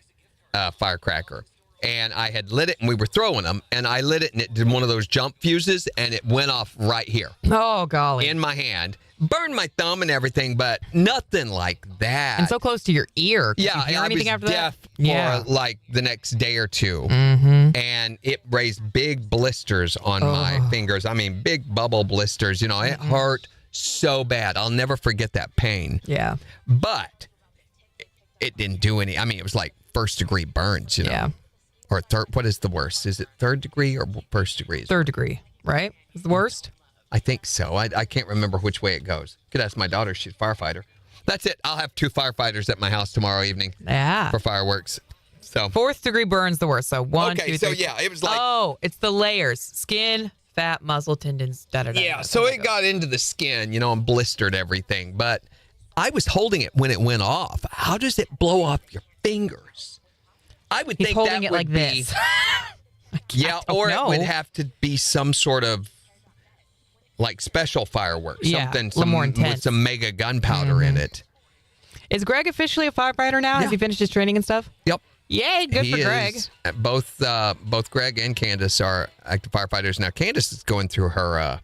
firecracker. And I had lit it, and we were throwing them, and I lit it, and it did one of those jump fuses, and it went off right here. Oh, golly. In my hand. Burned my thumb and everything, but nothing like that. And so close to your ear. Could Yeah, you hear I anything was after deaf that? for like the next day or 2. Mm-hmm. And it raised big blisters on my fingers. I mean, big bubble blisters. It hurt so bad. I'll never forget that pain. Yeah. But it didn't do any. I mean, it was like 1st-degree burns, Yeah. Or third. What is the worst? Is it 3rd degree or 1st degree? 3rd degree, right? Is the worst? I think so. I can't remember which way it goes. Could ask my daughter. She's a firefighter. That's it. I'll have 2 firefighters at my house tomorrow evening. Yeah. For fireworks. So 4th degree burns the worst. So 1, 2, 3. yeah, it was like. Oh, it's the layers: skin, fat, muscle, tendons. Da da da. Yeah. So it got into the skin, and blistered everything. But I was holding it when it went off. How does it blow off your fingers? I would He's think holding that it would like be. this. Yeah, or it would have to be some sort of like special fireworks, Yeah, something a little more with intense. some mega gunpowder in it. Is Greg officially a firefighter now? Has he finished his training and stuff? Yep. Yay, good for Greg. Both Greg and Candace are active firefighters now. Candace is going through her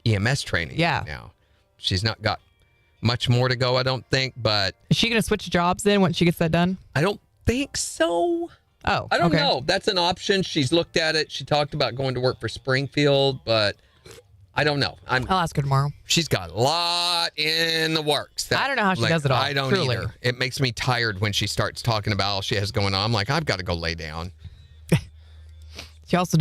EMS training now. She's not got much more to go, I don't think, but Is she going to switch jobs then once she gets that done? I don't think so. Oh, I don't know. That's an option. She's looked at it. She talked about going to work for Springfield, but I don't know. I'll ask her tomorrow. She's got a lot in the works. I don't know how she does it all. I don't truly. either. It makes me tired when she starts talking about all she has going on. I'm like, I've got to go lay down. She also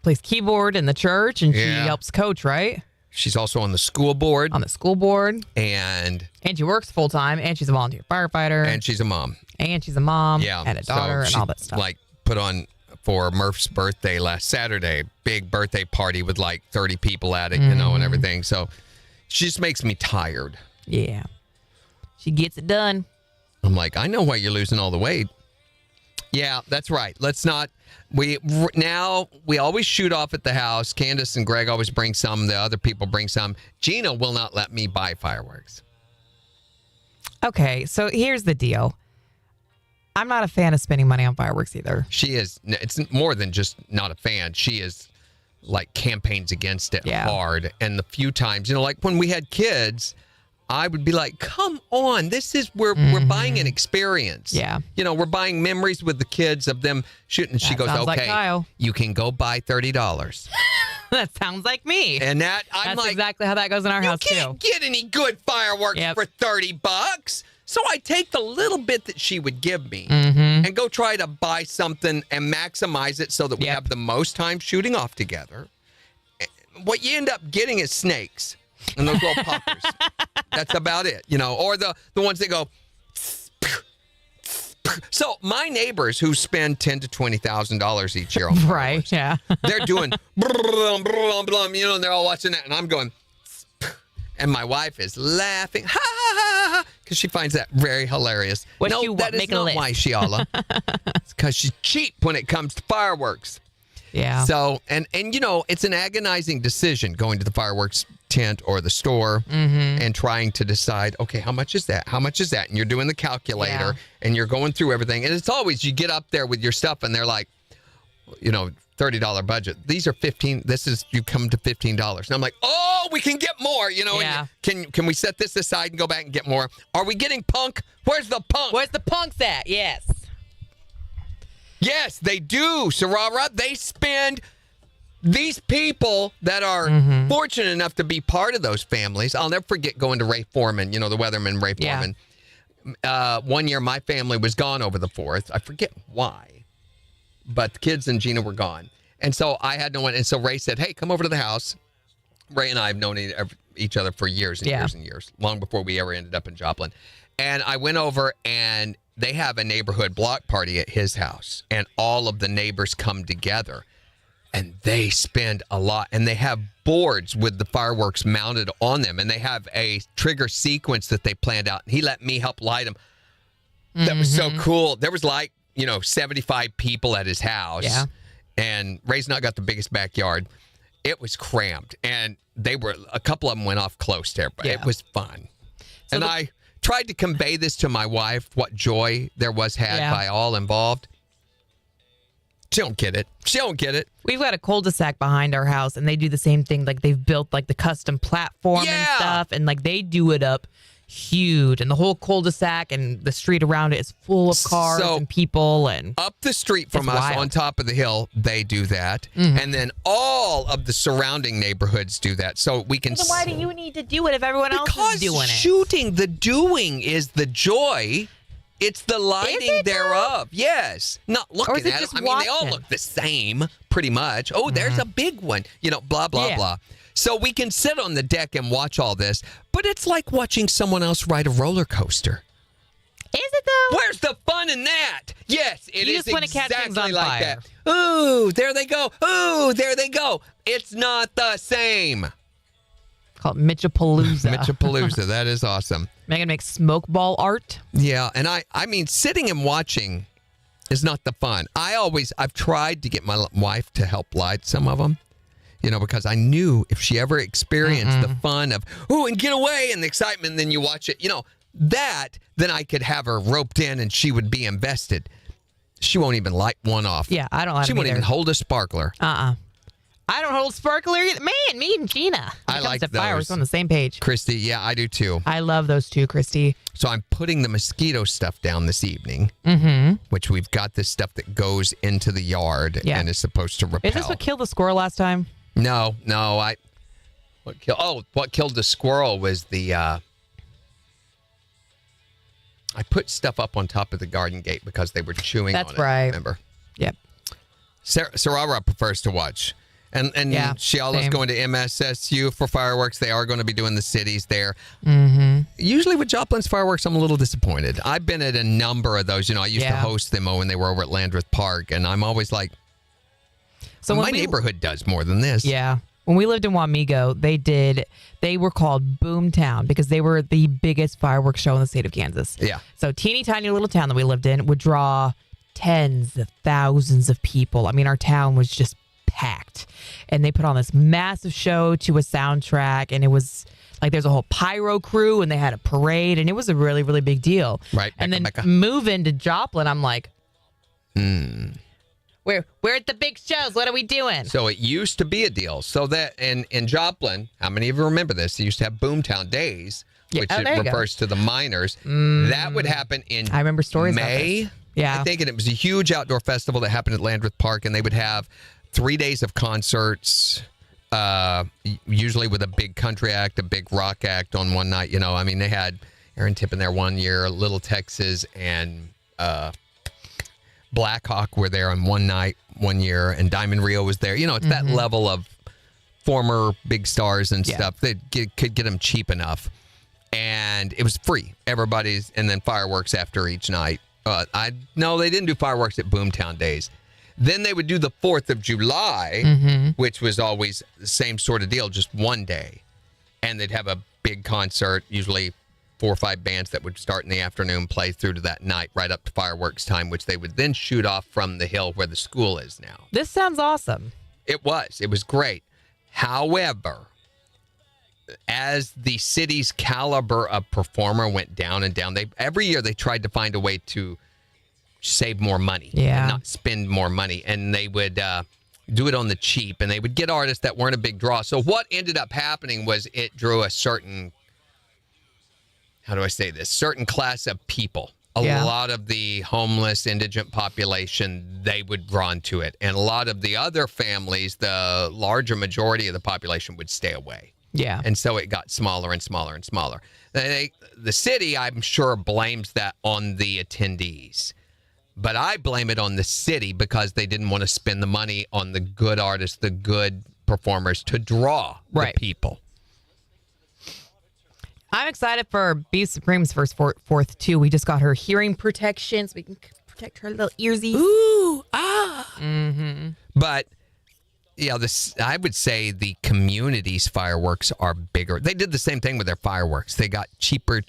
plays keyboard in the church, and she Yeah. helps coach, right? She's also on the school board. On the school board. And she works full time, and she's a volunteer firefighter. And she's a mom. And she's a mom. Yeah. And a daughter, so and all that stuff. Like put on for Murph's birthday last Saturday, big birthday party with like 30 people at it, and everything. So she just makes me tired. Yeah. She gets it done. I'm like, I know why you're losing all the weight. Yeah, that's right. Let's not. We always shoot off at the house. Candace and Greg always bring some. The other people bring some. Gina will not let me buy fireworks. Okay, so here's the deal. I'm not a fan of spending money on fireworks either. She is. It's more than just not a fan. She is like campaigns against it hard. And the few times, like when we had kids, I would be like, come on, this is we're buying an experience. Yeah. We're buying memories with the kids of them shooting. She goes, sounds like okay, Kyle. you can go buy $30. That sounds like me. And I'm That's like, exactly how that goes in our house, you can't too. get any good fireworks for $30. So I take the little bit that she would give me and go try to buy something and maximize it so that we have the most time shooting off together. What you end up getting is snakes and those little poppers. That's about it, or the ones that go. So my neighbors who spend $10,000 to $20,000 each year on fireworks, they're doing brum, brum, brum, and they're all watching that, and I'm going, and my wife is laughing, ha ha ha ha, because she finds that very hilarious. That is not why, Shiala. It's because she's cheap when it comes to fireworks. Yeah. So, and it's an agonizing decision going to the fireworks tent or the store and trying to decide, okay, how much is that? How much is that? And you're doing the calculator and you're going through everything. And it's always, you get up there with your stuff and they're like, $30 budget. These are you come to $15. And I'm like, oh, we can get more, and can we set this aside and go back and get more? Are we getting punk? Where's the punk? Where's the punks at? Yes. Yes, they do, Sarara. They spend, these people that are fortunate enough to be part of those families. I'll never forget going to Ray Foreman, the weatherman Ray Foreman. One year my family was gone over the 4th. I forget why, but the kids and Gina were gone. And so I had no one. And so Ray said, hey, come over to the house. Ray and I have known each other for years and years and years, long before we ever ended up in Joplin. And I went over and they have a neighborhood block party at his house, and all of the neighbors come together, and they spend a lot, and they have boards with the fireworks mounted on them, and they have a trigger sequence that they planned out, and he let me help light them. That was so cool. There was 75 people at his house, and Ray's not got the biggest backyard. It was cramped, and a couple of them went off close there, but it was fun. So I tried to convey this to my wife, what joy there was had by all involved. She don't get it. We've got a cul-de-sac behind our house, and they do the same thing. Like, they've built the custom platform and stuff, and they do it up huge, and the whole cul-de-sac and the street around it is full of cars and people. And up the street from us, wild. on top of the hill, they do that, and then all of the surrounding neighborhoods do that. So we can. Then why do you need to do it if everyone else is doing it? Shooting, the doing is the joy. It's the lighting thereof. Yes, not looking at it. I mean, they all look the same, pretty much. Oh, there's a big one. Blah blah blah. So we can sit on the deck and watch all this, but it's like watching someone else ride a roller coaster. Is it though? Where's the fun in that? Yes, it You is just want to catch things exactly on like fire. that. Ooh, there they go. Ooh, there they go. It's not the same. Called Mitchapalooza. Mitchapalooza. That is awesome. Megan makes smoke ball art. Yeah, and I mean, sitting and watching is not the fun. I've tried to get my wife to help light some of them, because I knew if she ever experienced the fun of, ooh, and get away and the excitement, and then you watch it, then I could have her roped in and she would be invested. She won't even light one off. Yeah, I don't like She won't even hold a sparkler. I don't hold sparkler either. Man, me and Gina. I like to fireworks those. on the same page. Christy, yeah, I do too. I love those too, Christy. So I'm putting the mosquito stuff down this evening, which we've got this stuff that goes into the yard and is supposed to repel. Is this what killed the squirrel last time? No. What killed the squirrel was the. I put stuff up on top of the garden gate because they were chewing on it. That's right. Remember? Yep. Sarah prefers to watch. And Shiala's same. going to MSSU for fireworks. They are going to be doing the cities there. Mm-hmm. Usually with Joplin's fireworks, I'm a little disappointed. I've been at a number of those. I used to host them when they were over at Landreth Park, and I'm always like, my neighborhood does more than this. Yeah. When we lived in Wamego, they were called Boomtown because they were the biggest fireworks show in the state of Kansas. Yeah. So teeny tiny little town that we lived in would draw tens of thousands of people. I mean, our town was just packed, and they put on this massive show to a soundtrack, and it was like there's a whole pyro crew, and they had a parade, and it was a really, really big deal. Right. And then move into Joplin, I'm like, we're at the big shows. What are we doing? So it used to be a deal. So that in Joplin, how many of you remember this? They used to have Boomtown Days, which it refers to the miners. That would happen in I remember stories May. about this. Yeah. I think, and it was a huge outdoor festival that happened at Landreth Park, and they would have 3 days of concerts, usually with a big country act, a big rock act on one night. I mean, they had Aaron Tippin there one year, Little Texas, and Blackhawk were there on one night, 1 year, and Diamond Rio was there. It's that level of former big stars and stuff. They could get them cheap enough. And it was free. Everybody's, and then fireworks after each night. No, they didn't do fireworks at Boomtown Days. Then they would do the 4th of July, which was always the same sort of deal, just one day. And they'd have a big concert, usually 4 or 5 bands that would start in the afternoon, play through to that night, right up to fireworks time, which they would then shoot off from the hill where the school is now. This sounds awesome. It was great. However, as the city's caliber of performer went down and down, every year they tried to find a way to save more money and not spend more money. And they would do it on the cheap, and they would get artists that weren't a big draw. So what ended up happening was it drew a certain, certain class of people. A lot of the homeless, indigent population, they would drawn to it. And a lot of the other families, the larger majority of the population would stay away. Yeah. And so it got smaller and smaller and smaller. The city, I'm sure, blames that on the attendees. But I blame it on the city because they didn't want to spend the money on the good artists, the good performers to draw the people. I'm excited for Beef Supreme's first fourth too. We just got her hearing protection so we can protect her little earsies. Ooh, ah. But yeah, I would say the community's fireworks are bigger. They did the same thing with their fireworks. They got cheaper.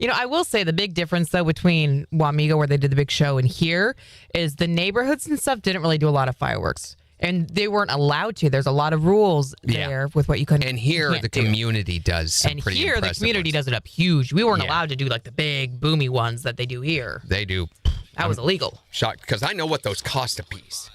I will say the big difference though between Wamego, where they did the big show, and here is the neighborhoods and stuff didn't really do a lot of fireworks. And they weren't allowed to. There's a lot of rules there with what you couldn't. And here, the community does some pretty impressive the community does it up huge. We weren't allowed to do like the big boomy ones that they do here. They do. That was illegal. Shocked because I know what those cost a piece.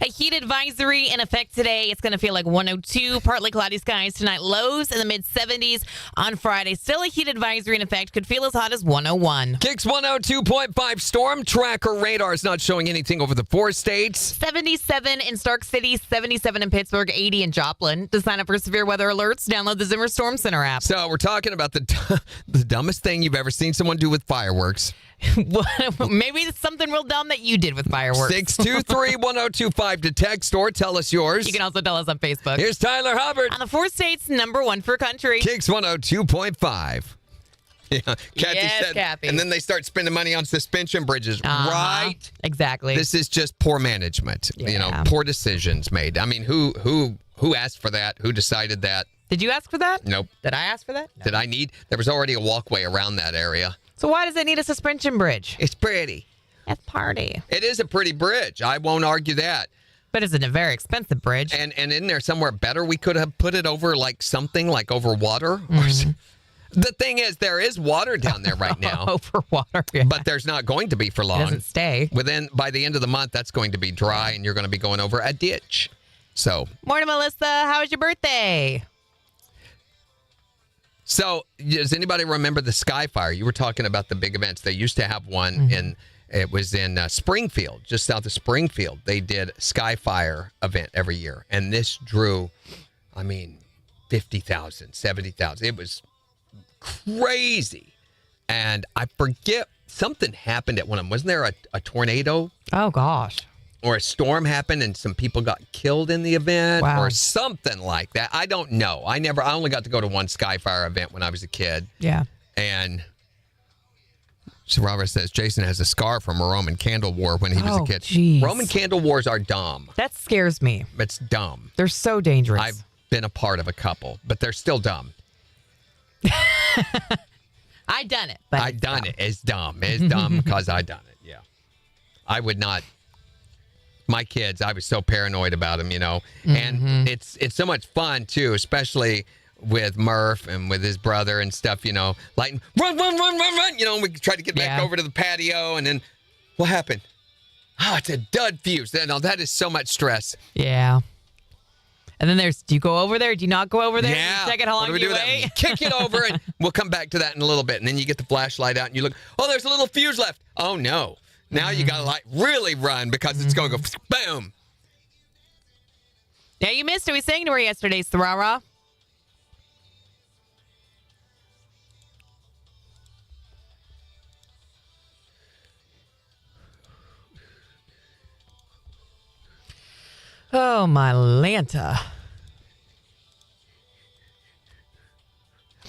A heat advisory in effect today. It's going to feel like 102, partly cloudy skies tonight. Lows in the mid-70s on Friday. Still a heat advisory in effect. Could feel as hot as 101. KIX 102.5 storm tracker radar is not showing anything over the 4 states. 77 in Stark City, 77 in Pittsburgh, 80 in Joplin. To sign up for severe weather alerts, download the Zimmer Storm Center app. So we're talking about the dumbest thing you've ever seen someone do with fireworks. Maybe it's something real dumb that you did with fireworks. 623-1025 to text or tell us yours. You can also tell us on Facebook. Here's Tyler Hubbard. On the 4 states, #1 for country. KIX 102.5. Yeah, Kathy Yes, said, Kathy. and then they start spending money on suspension bridges. Right. Exactly. This is just poor management. Yeah. Poor decisions made. I mean, who asked for that? Who decided that? Did you ask for that? Nope. Did I ask for that? No. Did I need? There was already a walkway around that area. So why does it need a suspension bridge? It's pretty. It's party. It is a pretty bridge. I won't argue that. But it's a very expensive bridge. And in there somewhere better, we could have put it over like something like over water. The thing is, there is water down there right now. Over water, yeah. But there's not going to be for long. It doesn't stay. By the end of the month, that's going to be dry, and you're going to be going over a ditch. So. Morning, Melissa. How was your birthday? So, does anybody remember the Sky Fire? You were talking about the big events. They used to have one it was in Springfield, just south of Springfield. They did Sky Fire event every year. And this drew, 50,000, 70,000. It was crazy. And I forget, something happened at one of them. Wasn't there a tornado? Oh, gosh. Or a storm happened and some people got killed in the event or Wow. something like that. I don't know. I only got to go to one Sky Fire event when I was a kid. Yeah. And so Robert says Jason has a scar from a Roman candle war when he was a kid. Geez. Roman candle wars are dumb. That scares me. It's dumb. They're so dangerous. I've been a part of a couple, but they're still dumb. I done it. But I done it. It's dumb. It's dumb because I done it. Yeah. I would not. My kids, I was so paranoid about them, and it's so much fun too, especially with Murph and with his brother and stuff, like run, and we tried to get back over to the patio, and then what happened? Oh, it's a dud fuse. No, that is so much stress. Yeah. And then do you go over there? Do you not go over there? Yeah. You check it how long What do we you do with wait? that? Kick it over, and we'll come back to that in a little bit. And then you get the flashlight out, and you look, oh, there's a little fuse left. Oh, no. Now you got to really run because it's going to go boom. Yeah, you missed it. We sang to her yesterday, Sarara. Oh, my Lanta.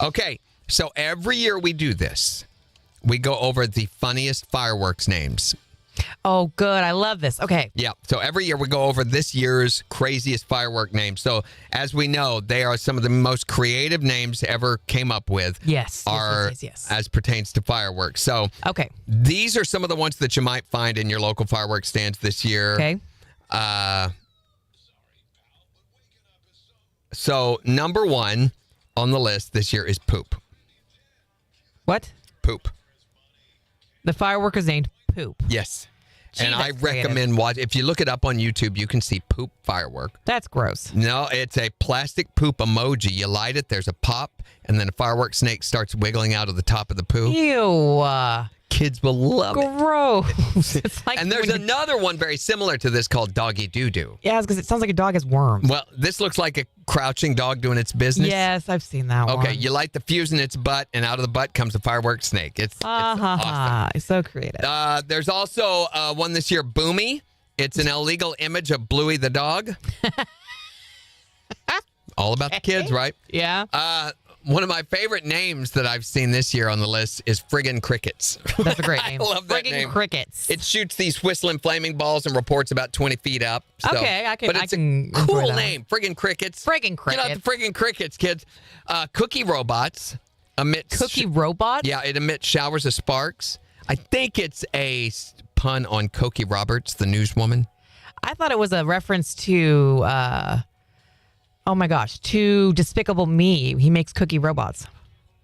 Okay, so every year we do this. We go over the funniest fireworks names. Oh, good. I love this. Okay. Yeah, so every year we go over this year's craziest firework names. So as we know, they are some of the most creative names ever came up with. Yes. Yes. As pertains to fireworks. So okay, these are some of the ones that you might find in your local fireworks stands this year. Okay. So number 1 on the list this year is poop. What? Poop. The firework is named Poop. Yes. Gee, and I that's creative. recommend watch. If you look it up on YouTube, you can see poop firework. That's gross. No, it's a plastic poop emoji. You light it, there's a pop, and then a firework snake starts wiggling out of the top of the poop. Ew. Kids will love it. Gross. It's like And there's when you- another one very similar to this called Doggy Doo Doo. Yeah, because it sounds like a dog has worms. Well, this looks like a crouching dog doing its business. Yes, I've seen that one. Okay, you light the fuse in its butt, and out of the butt comes a firework snake. It's awesome. It's so creative. There's also one this year, Boomy. It's an illegal image of Bluey the dog. All about the kids, right? Yeah. One of my favorite names that I've seen this year on the list is Friggin' Crickets. That's a great name. I love that Friggin' name. Crickets. It shoots these whistling flaming balls and reports about 20 feet up. So, Okay, I can- But I it's can a enjoy cool that. name, Friggin' Crickets. Friggin' Get out Crickets. the Friggin' Crickets, kids. Cookie robots emit Cookie robot? Yeah, it emits showers of sparks. I think it's a pun on Cokie Roberts, the newswoman. I thought it was a reference to, oh my gosh, to Despicable Me. He makes cookie robots.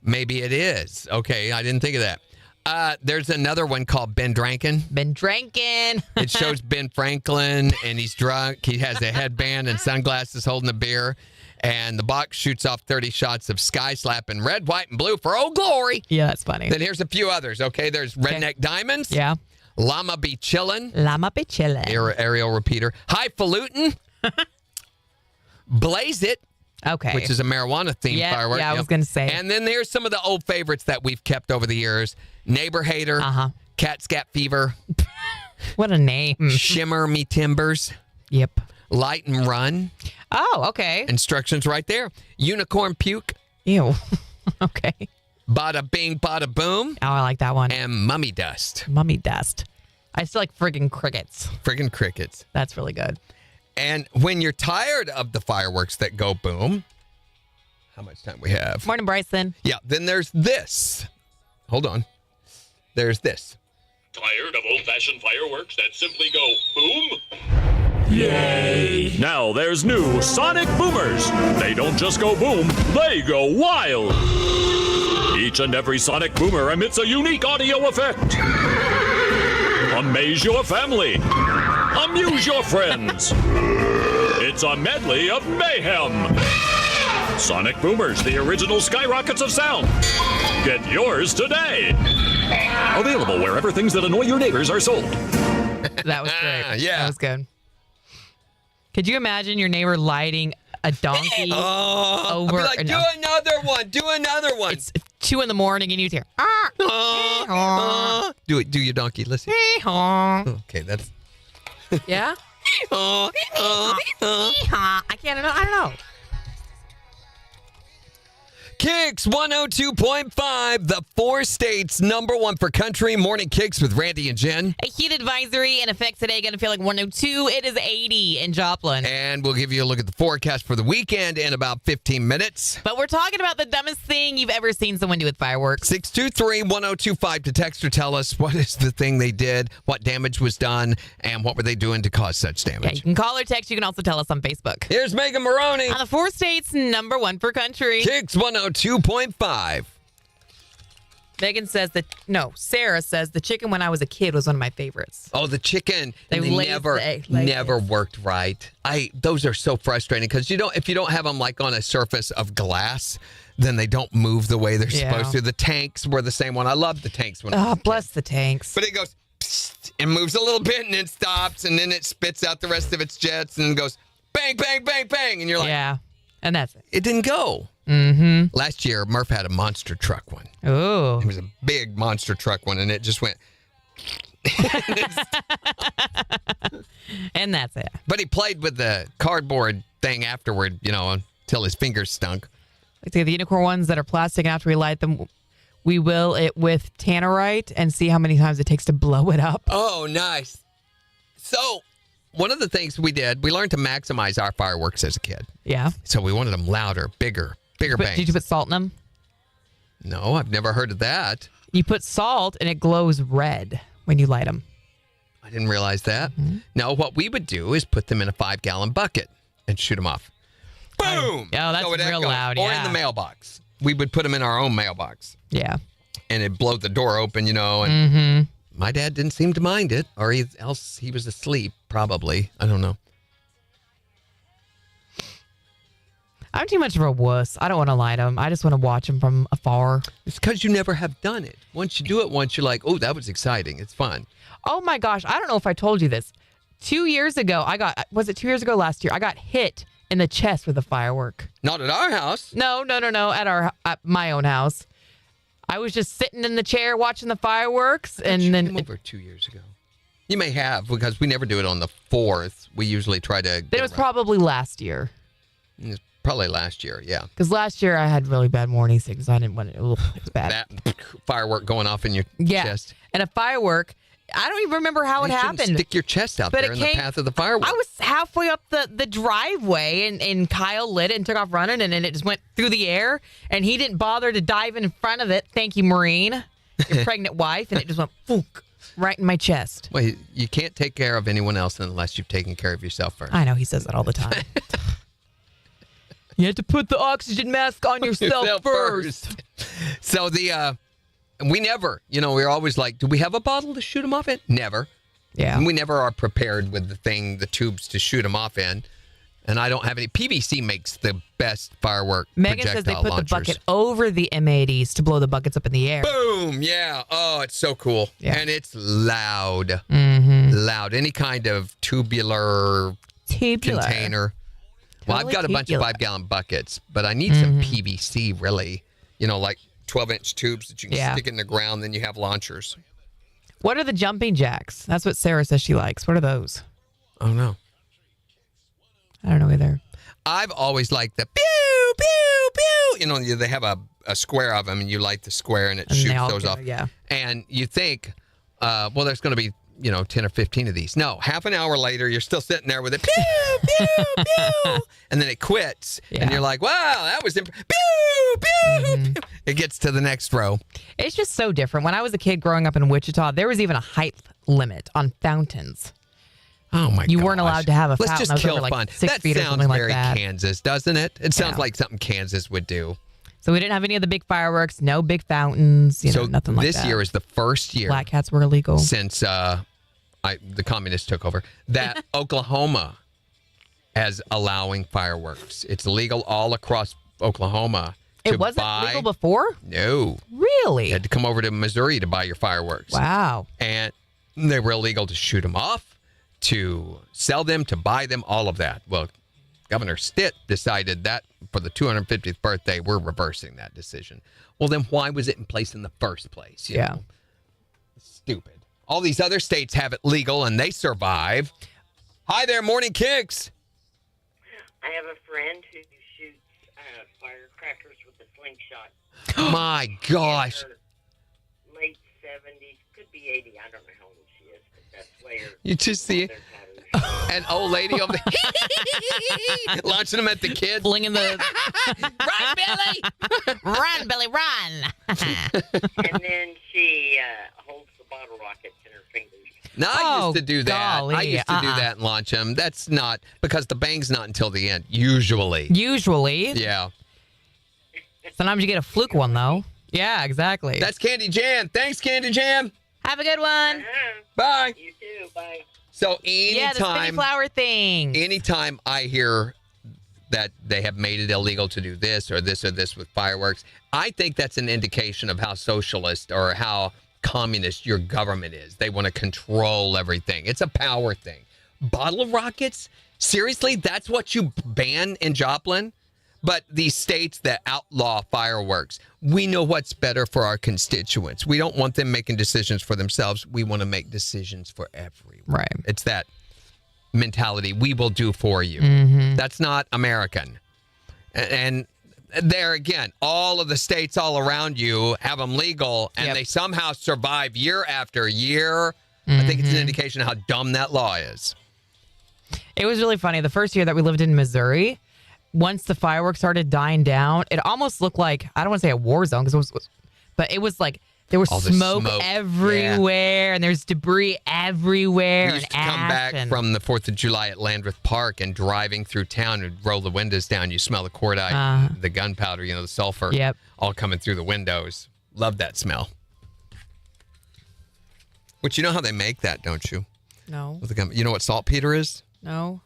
Maybe it is. Okay, I didn't think of that. There's another one called Ben Drankin. Been drinking. It shows Ben Franklin, and he's drunk. He has a headband and sunglasses holding a beer. And the box shoots off 30 shots of Sky Slap in red, white, and blue for Old Glory. Yeah, that's funny. Then here's a few others, okay? There's Redneck Diamonds. Yeah. Llama Be Chillin'. Llama Be Chillin'. Aerial repeater. Highfalutin. Blaze It. Okay. Which is a marijuana-themed Yeah, firework. yeah, I was gonna say. And then there's some of the old favorites that we've kept over the years. Neighbor Hater. Uh-huh. Cat's Got Fever. What a name. Shimmer Me Timbers. Yep. Light and Run. Oh, okay. Instructions right there. Unicorn Puke. Ew. Okay. Bada Bing, Bada Boom. Oh, I like that one. And Mummy Dust. Mummy Dust. I still like friggin' crickets. Friggin' crickets. That's really good. And when you're tired of the fireworks that go boom, how much time we have? Morning, Bryson. Yeah, then there's this. Hold on. There's this. Tired of old-fashioned fireworks that simply go boom? Yay! Now there's new Sonic Boomers. They don't just go boom, they go wild. Each and every Sonic Boomer emits a unique audio effect. Amaze your family. Amuse your friends. It's a medley of mayhem. Sonic Boomers, the original skyrockets of sound. Get yours today. Available wherever things that annoy your neighbors are sold. That was great. Yeah. That was good. Could you imagine your neighbor lighting a donkey over? I'll be like, do another one. Do another one. It's 2 a.m. and you hear. Do it. Do your donkey. Listen. Okay, that's. Yeah. I can't. I don't know. KIX 102.5, the 4 states #1 for country. Morning KIX with Randy and Jen. A heat advisory in effect today. Going to feel like 102. It is 80 in Joplin. And we'll give you a look at the forecast for the weekend in about 15 minutes. But we're talking about the dumbest thing you've ever seen someone do with fireworks. 623-1025 to text or tell us what is the thing they did, what damage was done, and what were they doing to cause such damage. Yeah, you can call or text. You can also tell us on Facebook. Here's Megan Maroney. On the 4 states #1 for country. KIX 102.5. Megan says Sarah says the chicken when I was a kid was one of my favorites. Oh, the chicken. They laid never, the egg, never worked right. Those are so frustrating because if you don't have them like on a surface of glass, then they don't move the way they're supposed to. The tanks were the same one. I loved the tanks when I was a kid. Bless the tanks. But it goes psst, and moves a little bit and then stops and then it spits out the rest of its jets and goes bang, bang, bang, bang. And you're like, yeah, and that's it. It didn't go. Mm-hmm. Last year, Murph had a monster truck one. Oh. It was a big monster truck one and it just went. And that's it. But he played with the cardboard thing afterward, until his fingers stunk. Like the unicorn ones that are plastic, after we light them, we will it with tannerite and see how many times it takes to blow it up. Oh, nice. So, one of the things we did, we learned to maximize our fireworks as a kid. Yeah. So we wanted them louder, bigger bangs. Did you put salt in them? No, I've never heard of that. You put salt and it glows red when you light them. I didn't realize that. Mm-hmm. No, what we would do is put them in a 5-gallon bucket and shoot them off. Boom! Oh, that's real loud, Or in the mailbox. We would put them in our own mailbox. Yeah. And it'd blow the door open, and mm-hmm. My dad didn't seem to mind it, or else he was asleep, probably. I don't know. I'm too much of a wuss. I don't want to light them. I just want to watch them from afar. It's because you never have done it. Once you do it once, you're like, oh, that was exciting. It's fun. Oh, my gosh. I don't know if I told you this. 2 years ago, was it 2 years ago last year? I got hit in the chest with a firework. Not at our house. No. At my own house. I was just sitting in the chair watching the fireworks, and then came over 2 years ago. You may have, because we never do it on the 4th. We usually try to. It was probably last year. It was probably last year, yeah. Because last year I had really bad morning sickness. I didn't want it. It's bad. That firework going off in your chest. And a firework. I don't even remember how it happened. Stick your chest out there in the path of the firework. I was halfway up the driveway, and Kyle lit it and took off running, and then it just went through the air, and he didn't bother to dive in front of it. Thank you, Maureen, your pregnant wife, and it just went boonk, right in my chest. Well, you can't take care of anyone else unless you've taken care of yourself first. I know, he says that all the time. You have to put the oxygen mask on yourself first. So we never, we're always like, do we have a bottle to shoot them off in? Never. Yeah. And we never are prepared with the tubes to shoot them off in. And I don't have any. PVC makes the best firework Megan says they put launchers. the bucket over the M80s to blow the buckets up in the air. Boom! Yeah. Oh, it's so cool. Yeah. And it's loud. Mm-hmm. Loud. Any kind of tubular container. Well, I've got a bunch of 5-gallon buckets, but I need some PVC, really. Like 12-inch tubes that you can stick in the ground, then you have launchers. What are the jumping jacks? That's what Sarah says she likes. What are those? Oh, no. I don't know either. I've always liked the pew, pew, pew. You know, they have a square of them, and you light the square, and it shoots those off. Yeah. And you think, well, there's going to be, 10 or 15 of these. No, half an hour later, you're still sitting there with it, pew, pew, pew. And then it quits. Yeah. And you're like, wow, that was, pew, pew, pew. It gets to the next row. It's just so different. When I was a kid growing up in Wichita, there was even a height limit on fountains. Oh, my God. You weren't allowed to have a fountain. Let's just that was kill over, fun. Like 6 that feet or sounds something very like that. Kansas, doesn't it? It sounds Yeah. like something Kansas would do. So we didn't have any of the big fireworks, no big fountains, nothing like that. This year is the first year Black cats were illegal. since the communists took over that Oklahoma is allowing fireworks. It's legal all across Oklahoma. It wasn't legal before? No. Really? You had to come over to Missouri to buy your fireworks. Wow. And they were illegal to shoot them off, to sell them, to buy them, all of that. Well, Governor Stitt decided that for the 250th birthday, we're reversing that decision. Well, then why was it in place in the first place? You know? Stupid. All these other states have it legal and they survive. Hi there, Morning Kicks. I have a friend who shoots firecrackers with a slingshot. My gosh. In her late 70s, could be 80. I don't know how old she is, but that's way her. You just see an old lady over there launching them at the kids. Flinging the... Run, Billy! Run, Billy, run! And then she holds the bottle rockets in her fingers. No, I used to do that. golly, I used to do that and launch them. That's not, because the bang's not until the end, usually. Usually. Yeah. Sometimes you get a fluke one, though. Yeah, exactly. That's Candy Jam. Thanks, Candy Jam. Have a good one. Bye. You too. Bye. So Yeah, the spinny flower thing. anytime I hear that they have made it illegal to do this or this or this with fireworks, I think that's an indication of how socialist or how communist your government is. They want to control everything. It's a power thing. Bottle rockets? Seriously? That's what you ban in Joplin? But these states that outlaw fireworks, we know what's better for our constituents. We don't want them making decisions for themselves. We want to make decisions for everyone. Right. It's that mentality. We will do for you. That's not American. And there again, all of the states all around you have them legal, and they somehow survive year after year. I think it's an indication of how dumb that law is. It was really funny. The first year that we lived in Missouri, once the fireworks started dying down, it almost looked like, I don't want to say a war zone, but it was like there was All the smoke smoke. everywhere, and there's debris everywhere. We used to and come ash back and- from the 4th of July at Landreth Park, and driving through town and roll the windows down. You smell the cordite, the gunpowder, the sulfur, all coming through the windows. Love that smell. Which, you know how they make that, don't you? No. With the gun. You know what saltpeter is? No.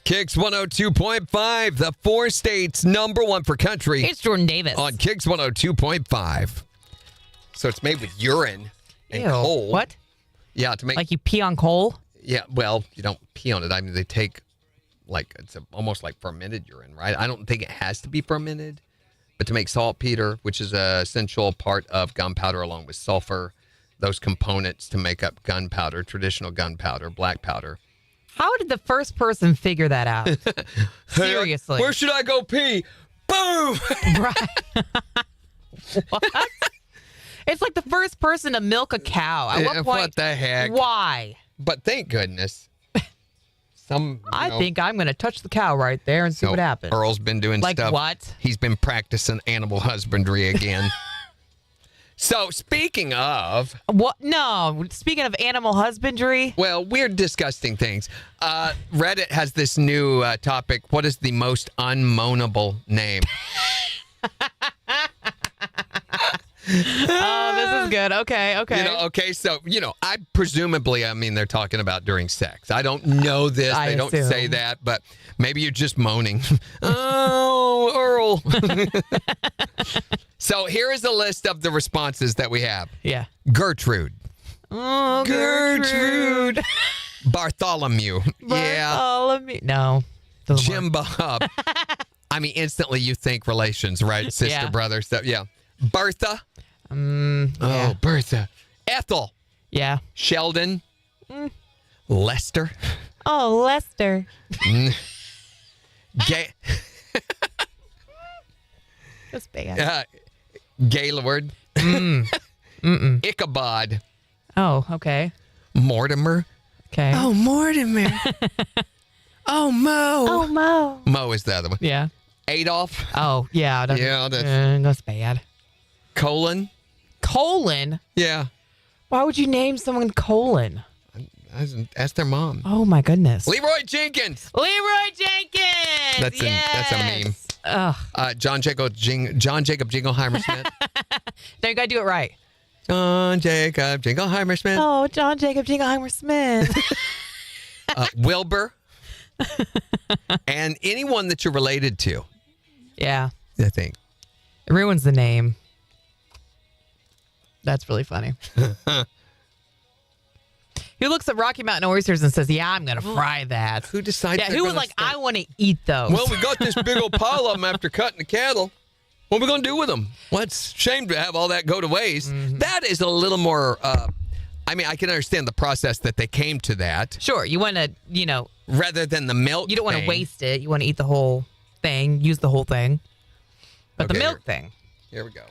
KIX 102.5, the 4 states #1 for country. It's Jordan Davis. On KIX 102.5. So it's made with urine and Ew. coal. What? Yeah, to make... Like you pee on coal? Yeah, well, you don't pee on it. I mean, they take, it's almost like fermented urine, right? I don't think it has to be fermented. But to make saltpeter, which is an essential part of gunpowder along with sulfur, those components to make up gunpowder, traditional gunpowder, black powder. How did the first person figure that out? Seriously. Where should I go pee? Boom! Right. What? It's like the first person to milk a cow. At what point? What the heck? Why? But thank goodness. I think I'm going to touch the cow right there and see what happens. Earl's been doing Like stuff. what? He's been practicing animal husbandry again. So, speaking of... What? No. Speaking of animal husbandry. Well, weird, disgusting things. Reddit has this new topic. What is the most unmoanable name? Oh, this is good. Okay. So, I presumably, they're talking about during sex. I don't know this. They don't say that, but maybe you're just moaning. Oh, Earl. So here is a list of the responses that we have. Yeah. Gertrude. Oh, Gertrude. Bartholomew. Yeah. Bartholomew. No. Jim Bob. Instantly you think relations, right? Sister, brother, stuff. Yeah. Bertha. Yeah. Oh, Bertha. Ethel. Yeah. Sheldon. Lester. Oh, Lester. That's bad. Gaylord. Ichabod. Oh, okay. Mortimer. Okay. Oh, Mortimer. Oh, Mo. Oh, Mo. Mo is the other one. Yeah. Adolf. Oh, yeah. That's bad. Colon. Colon? Yeah. Why would you name someone Colon? Ask their mom. Oh, my goodness. Leroy Jenkins. Leroy Jenkins. That's a meme. Ugh. John Jacob Jingleheimer Smith. Now you got to do it right. John Jacob Jingleheimer Smith. Oh, John Jacob Jingleheimer Smith. Wilbur. And anyone that you're related to. Yeah. I think. It ruins the name. That's really funny. He looks at Rocky Mountain oysters and says, yeah, I'm going to fry that. Who decided? Yeah, who was like, I want to eat those. Well, we got this big old pile of them after cutting the cattle. What are we going to do with them? Well, it's a shame to have all that go to waste. That is a little more, I mean, I can understand the process that they came to that. Sure, you want to, rather than the milk you don't want to thing. waste it. You want to eat the whole thing, use the whole thing. But the Okay, milk thing. Here we go.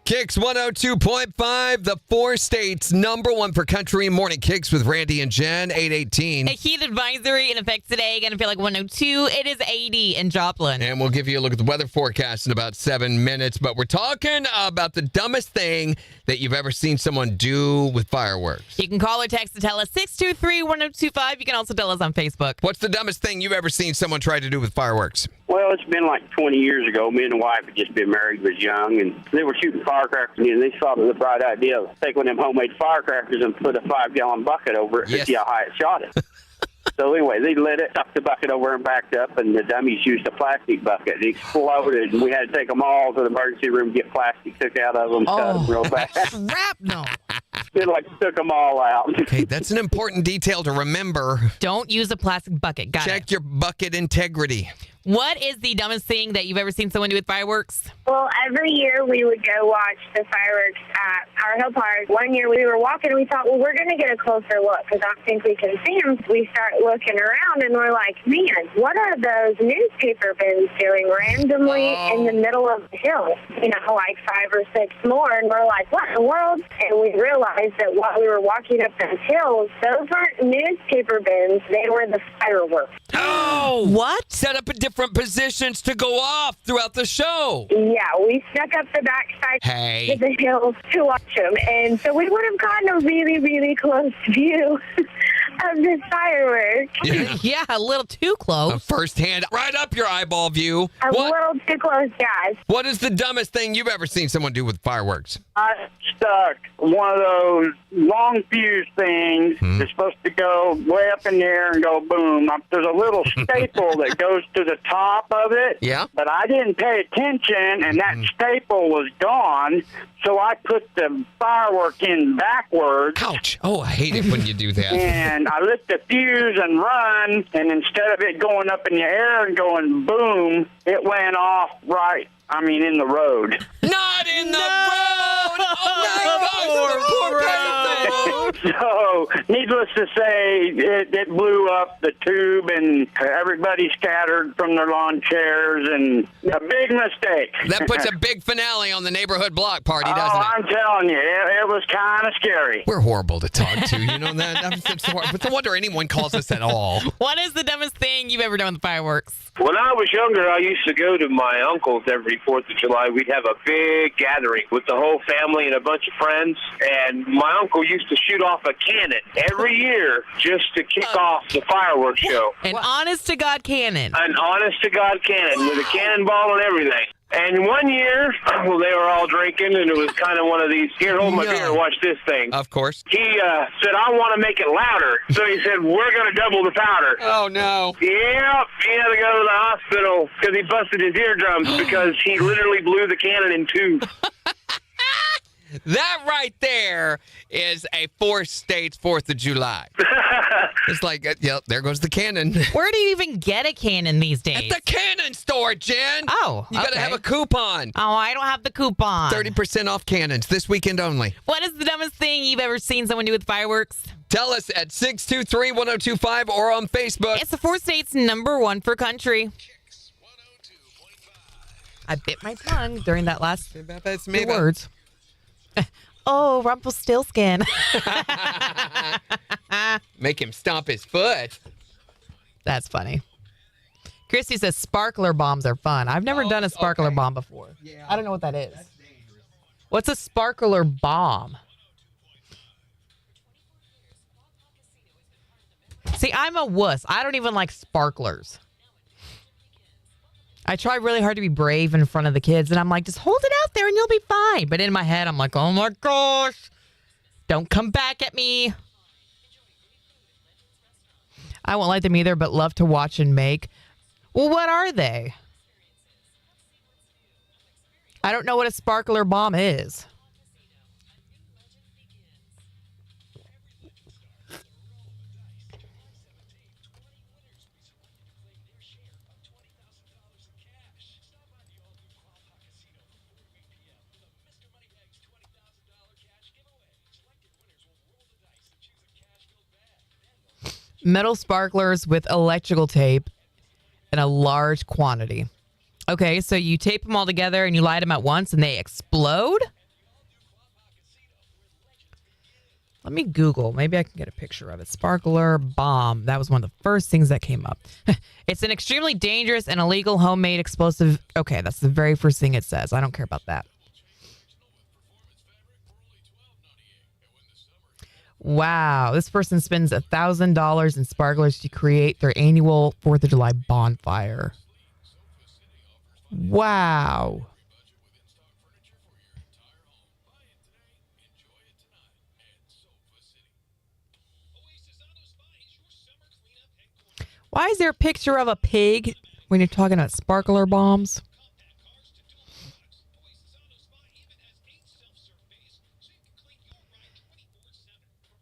KIX 102.5, the 4 states #1 for country morning KIX with Randy and Jen, 818. A heat advisory in effect today. Going to feel like 102. It is 80 in Joplin. And we'll give you a look at the weather forecast in about 7 minutes. But we're talking about the dumbest thing that you've ever seen someone do with fireworks. You can call or text to tell us 623-1025. You can also tell us on Facebook. What's the dumbest thing you've ever seen someone try to do with fireworks? Well, it's been like 20 years ago. Me and the wife had just been married, was young, and they were shooting firecrackers, and they thought it was a bright idea. Take one of them homemade firecrackers and put a 5-gallon bucket over it to see how high it shot it. So anyway, they lit it, stuck the bucket over and backed up, and the dummies used a plastic bucket. It exploded, and we had to take them all to the emergency room, get plastic took out of them, cut them real bad. Shrapnel. It like took them all out. Okay, that's an important detail to remember. Don't use a plastic bucket. Got Check your bucket integrity. What is the dumbest thing that you've ever seen someone do with fireworks? Well, every year we would go watch the fireworks at our hill park. One year we were walking and we thought, well, we're going to get a closer look because I don't think we can see them. We start looking around and we're like, man, what are those newspaper bins doing randomly in the middle of the hill? Like 5 or 6 more. And we're like, what in the world? And we realized that while we were walking up those hills, those weren't newspaper bins. They were the fireworks. Oh! What? Set up in different positions to go off throughout the show. Yeah, we stuck up the backside of the hills to watch them. And so we would have gotten a really, really close view of the fireworks. Yeah, a little too close. First hand, right up your eyeball view. A little too close, guys. What is the dumbest thing you've ever seen someone do with fireworks? I stuck one of those long fuse things that's supposed to go way up in the air and go boom. There's a little staple that goes to the top of it. Yeah. But I didn't pay attention, and that staple was gone, so I put the firework in backwards. Ouch. Oh, I hate it when you do that. And I lit the fuse and run, and instead of it going up in the air and going boom, it went off in the road. Not in the road! Oh, my gosh, So, needless to say, it blew up the tube, and everybody scattered from their lawn chairs, and a big mistake. That puts a big finale on the neighborhood block party, doesn't it? I'm telling you, it was kind of scary. We're horrible to talk to, you know that? But no wonder anyone calls us at all. What is the dumbest thing you've ever done with fireworks? When I was younger, I used to go to my uncle's every 4th of July. We'd have a big gathering with the whole family and a bunch of friends. And my uncle used to shoot off a cannon every year just to kick off the fireworks show. An honest-to-God cannon. An honest-to-God cannon with a cannonball and everything. And one year, well, they were all drinking, and it was kind of one of these, here, hold my beer, watch this thing. Of course. He said, I want to make it louder. So he said, we're going to double the powder. Oh, no. Yep, he had to go to the hospital because he busted his eardrums because he literally blew the cannon in 2. That right there is a 4-state 4th of July. It's like, yep, there goes the cannon. Where do you even get a cannon these days? At the cannon store, Jen. Oh, you got to have a coupon. Oh, I don't have the coupon. 30% off cannons this weekend only. What is the dumbest thing you've ever seen someone do with fireworks? Tell us at 623-1025 or on Facebook. It's the 4 states #1 for country. I bit my tongue during that last few words. Oh, Rumpelstiltskin. Make him stomp his foot. That's funny. Christy says sparkler bombs are fun. I've never done a sparkler bomb before. Yeah, I don't know what that is. What's a sparkler bomb? See, I'm a wuss. I don't even like sparklers. I try really hard to be brave in front of the kids, and I'm like, just hold it out there and you'll be fine. But in my head, I'm like, oh my gosh, don't come back at me. I won't like them either, but love to watch and make. Well, what are they? I don't know what a sparkler bomb is. Metal sparklers with electrical tape in a large quantity. Okay, so you tape them all together and you light them at once and they explode? Let me Google. Maybe I can get a picture of it. Sparkler bomb. That was one of the first things that came up. It's an extremely dangerous and illegal homemade explosive. Okay, that's the very first thing it says. I don't care about that. Wow, this person spends $1,000 in sparklers to create their annual 4th of July bonfire. Wow. Why is there a picture of a pig when you're talking about sparkler bombs?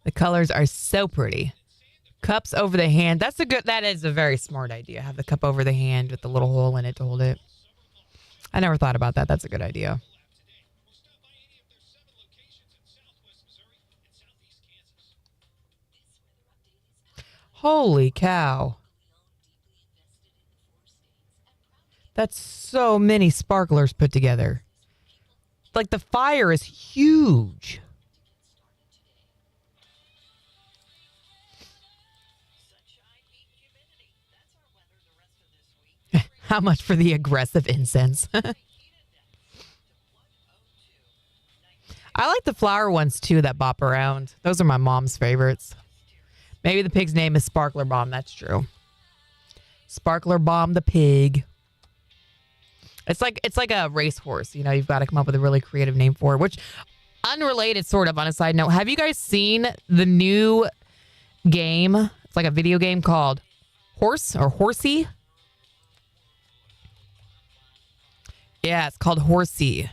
The colors are so pretty. Cups over the hand. That is a very smart idea. Have the cup over the hand with the little hole in it to hold it. I never thought about that. That's a good idea. Holy cow. That's so many sparklers put together. Like the fire is huge. How much for the aggressive incense? I like the flower ones, too, that bop around. Those are my mom's favorites. Maybe the pig's name is Sparkler Bomb. That's true. Sparkler Bomb the pig. It's like a racehorse. You know, you've got to come up with a really creative name for it, which, unrelated, sort of, on a side note. Have you guys seen the new game? It's like a video game called Horse or Horsey. Yeah, it's called Horsey.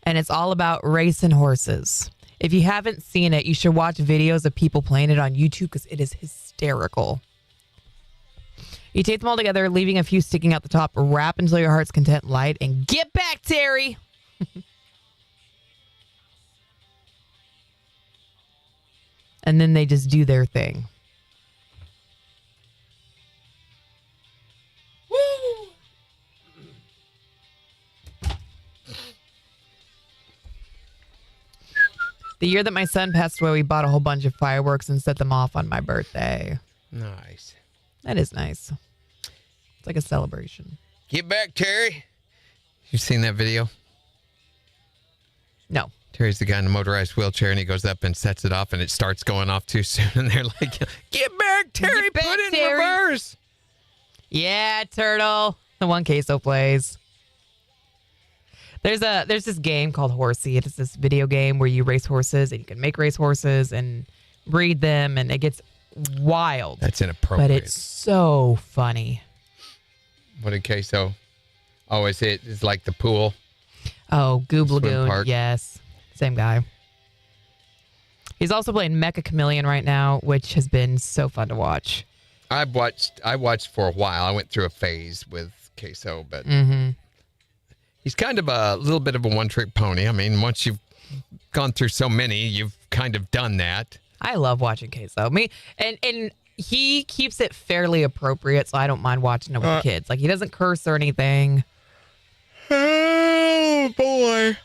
And it's all about racing horses. If you haven't seen it, you should watch videos of people playing it on YouTube because it is hysterical. You tape them all together, leaving a few sticking out the top. Wrap until your heart's content, light, and get back, Terry! And then they just do their thing. The year that my son passed away, we bought a whole bunch of fireworks and set them off on my birthday. Nice. That is nice. It's like a celebration. Get back, Terry. You've seen that video? No. Terry's the guy in the motorized wheelchair, and he goes up and sets it off, and it starts going off too soon. And they're like, get back, Terry. Get back, put it in Terry. reverse. Yeah, Turtle. The one queso plays. There's this game called Horsey. It's this video game where you race horses and you can make race horses and breed them, and it gets wild. That's inappropriate. But it's so funny. What did queso? Oh, it's like the pool. Oh, Goob Swim Lagoon. park. Yes. Same guy. He's also playing Mecha Chameleon right now, which has been so fun to watch. I watched for a while. I went through a phase with Queso, but he's kind of a little bit of a one-trick pony. I mean, once you've gone through so many, you've kind of done that. I love watching Queso. And he keeps it fairly appropriate, so I don't mind watching it with the kids. Like, he doesn't curse or anything. Oh, boy.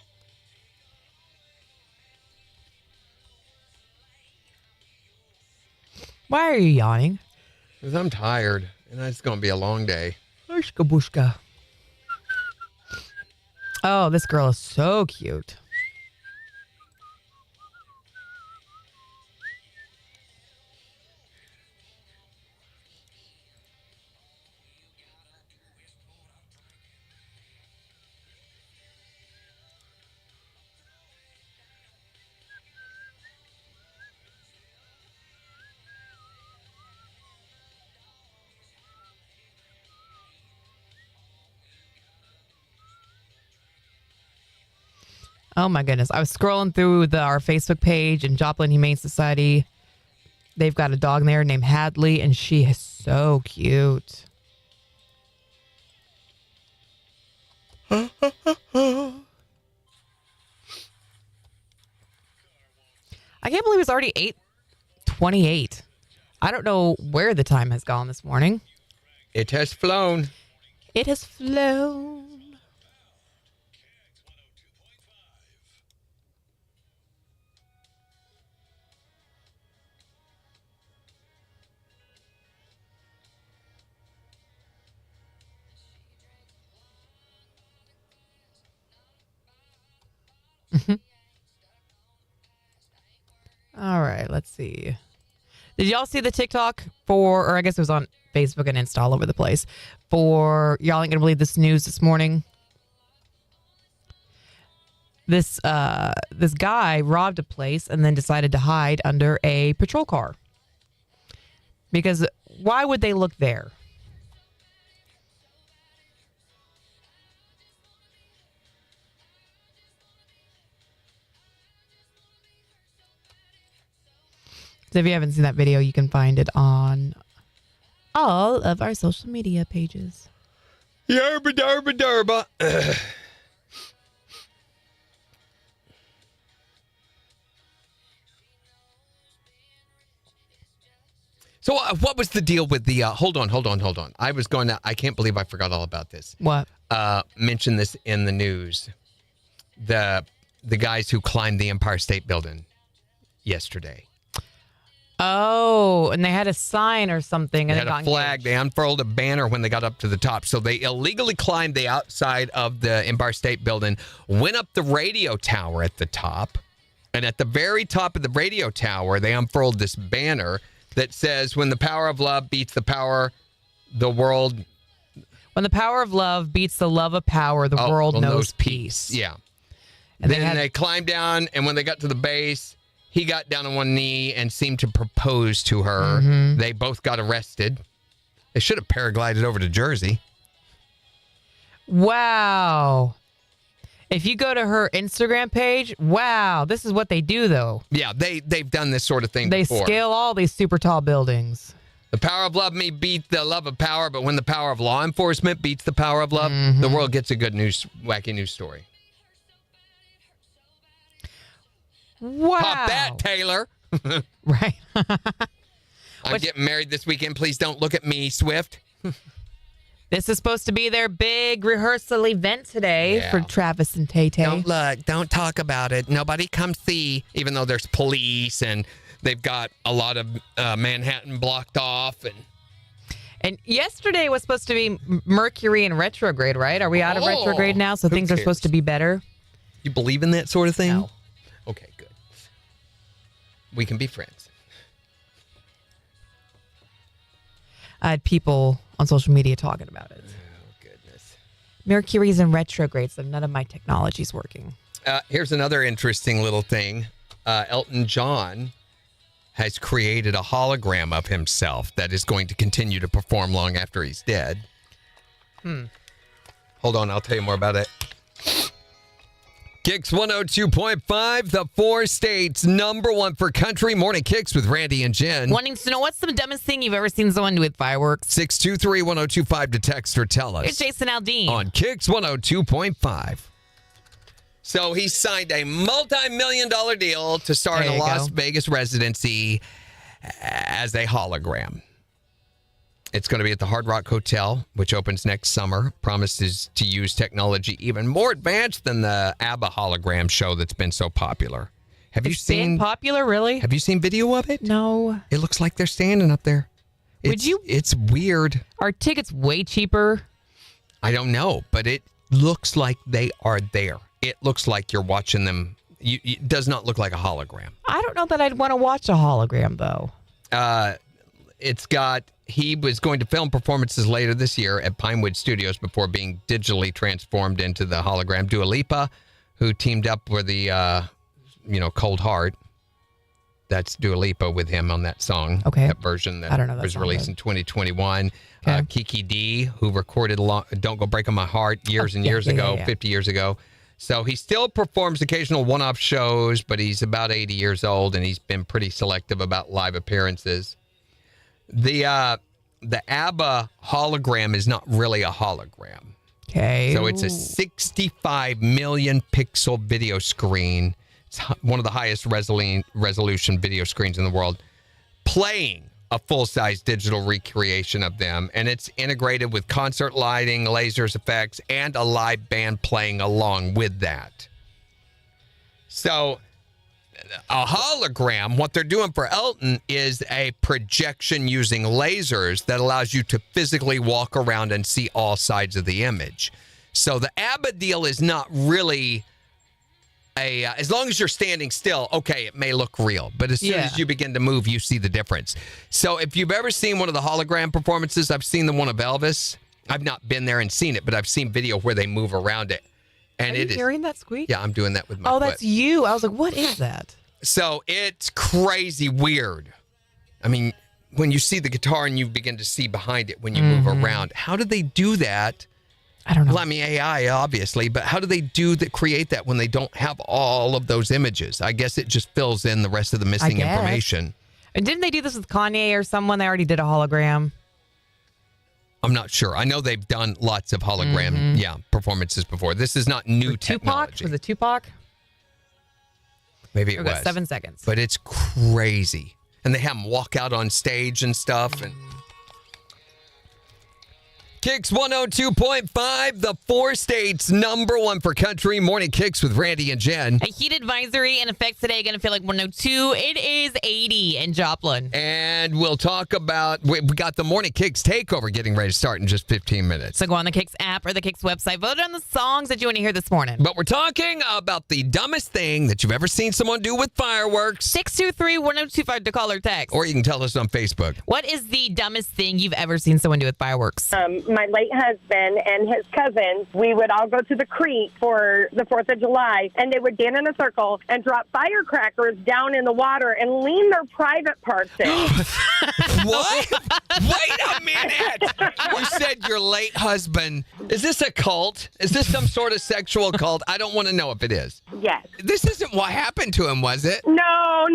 Why are you yawning? Because I'm tired, and it's going to be a long day. Bushka bushka. Oh, this girl is so cute. Oh my goodness. I was scrolling through our Facebook page and Joplin Humane Society. They've got a dog there named Hadley, and she is so cute. I can't believe it's already 8:28. I don't know where the time has gone this morning. It has flown. It has flown. All right, let's see. Did y'all see the TikTok or I guess it was on Facebook and Insta all over the place for, y'all ain't gonna believe this news this morning. This guy robbed a place and then decided to hide under a patrol car. Because why would they look there? So if you haven't seen that video, you can find it on all of our social media pages. Yerba derba derba. So what was the deal with the, hold on. I can't believe I forgot all about this. What? Mentioned this in the news. The guys who climbed the Empire State Building yesterday. Oh, and they had a sign or something. They And had a flag. They unfurled a banner when they got up to the top. So they illegally climbed the outside of the Empire State Building, went up the radio tower at the top. And at the very top of the radio tower, they unfurled this banner that says, when the power of love beats the power, the world... When the power of love beats the love of power, the world knows peace. Yeah. And then they climbed down, and when they got to the base... He got down on one knee and seemed to propose to her. Mm-hmm. They both got arrested. They should have paraglided over to Jersey. Wow. If you go to her Instagram page, wow, this is what they do, though. Yeah, they've done this sort of thing before. They scale all these super tall buildings. The power of love may beat the love of power, but when the power of law enforcement beats the power of love, the world gets a good wacky news story. Wow. Pop that, Taylor. Right. I'm getting married this weekend. Please don't look at me, Swift. This is supposed to be their big rehearsal event today for Travis and Tay-Tay. Don't look. Don't talk about it. Nobody come see, even though there's police and they've got a lot of Manhattan blocked off. And yesterday was supposed to be Mercury in retrograde, right? Are we out of retrograde now? So things are supposed to be better? You believe in that sort of thing? No. Okay, good. We can be friends. I had people on social media talking about it. Oh, goodness. Mercury's in retrograde, so none of my technology's working. Here's another interesting little thing. Elton John has created a hologram of himself that is going to continue to perform long after he's dead. Hold on, I'll tell you more about it. KIX 102.5, the 4 states number 1 for country. Morning KIX with Randy and Jen. Wanting to know what's the dumbest thing you've ever seen someone do with fireworks? 623-1025 to text or tell us. Here's Jason Aldean. On KIX 102.5. So he signed a multi-million-dollar deal to star in a Las Vegas residency as a hologram. It's going to be at the Hard Rock Hotel, which opens next summer. Promises to use technology even more advanced than the ABBA hologram show that's been so popular. Have you seen popular? Really? Have you seen video of it? No. It looks like they're standing up there. Would you? It's weird. Are tickets way cheaper? I don't know, but it looks like they are there. It looks like you're watching them. It does not look like a hologram. I don't know that I'd want to watch a hologram, though. He was going to film performances later this year at Pinewood Studios before being digitally transformed into the hologram. Dua Lipa, who teamed up with the, Cold Heart. That's Dua Lipa with him on that song. Okay. That version that I don't know that was song, released in 2021. Okay. Kiki D, who recorded Don't Go Breaking My Heart years and years ago, 50 years ago. So he still performs occasional one-off shows, but he's about 80 years old, and he's been pretty selective about live appearances. The ABBA hologram is not really a hologram. Okay. So it's a 65 million pixel video screen. It's one of the highest resolution video screens in the world, playing a full-size digital recreation of them. And it's integrated with concert lighting, lasers, effects, and a live band playing along with that. So a hologram, what they're doing for Elton is a projection using lasers that allows you to physically walk around and see all sides of the image. So the ABBA deal is not really as long as you're standing still, okay, it may look real. But as soon as you begin to move, you see the difference. So if you've ever seen one of the hologram performances, I've seen the one of Elvis. I've not been there and seen it, but I've seen video where they move around it. And Are you hearing that squeak? Yeah, I'm doing that with my foot. That's you. I was like, what is that? So it's crazy weird. I mean, when you see the guitar and you begin to see behind it when you move around, how do they do that? I don't know. Well, I mean, AI, obviously, but how do they create that when they don't have all of those images? I guess it just fills in the rest of the missing information. And didn't they do this with Kanye or someone? They already did a hologram. I'm not sure. I know they've done lots of hologram, performances before. This is not new technology. Was it Tupac? Maybe it was. 7 seconds. But it's crazy. And they have them walk out on stage and stuff. And KIX 102.5, the 4 states number 1 for country. Morning KIX with Randy and Jen. A heat advisory in effect today. Going to feel like 102. It is 80 in Joplin. And we'll talk about, we got the Morning KIX takeover getting ready to start in just 15 minutes. So go on the KIX app or the KIX website. Vote on the songs that you want to hear this morning. But we're talking about the dumbest thing that you've ever seen someone do with fireworks. 623-1025 to call or text. Or you can tell us on Facebook. What is the dumbest thing you've ever seen someone do with fireworks? My late husband and his cousins, we would all go to the creek for the 4th of July, and they would stand in a circle and drop firecrackers down in the water and lean their private parts in. What? Wait a minute. You said your late husband. Is this a cult? Is this some sort of sexual cult? I don't want to know if it is. Yes. This isn't what happened to him, was it? No.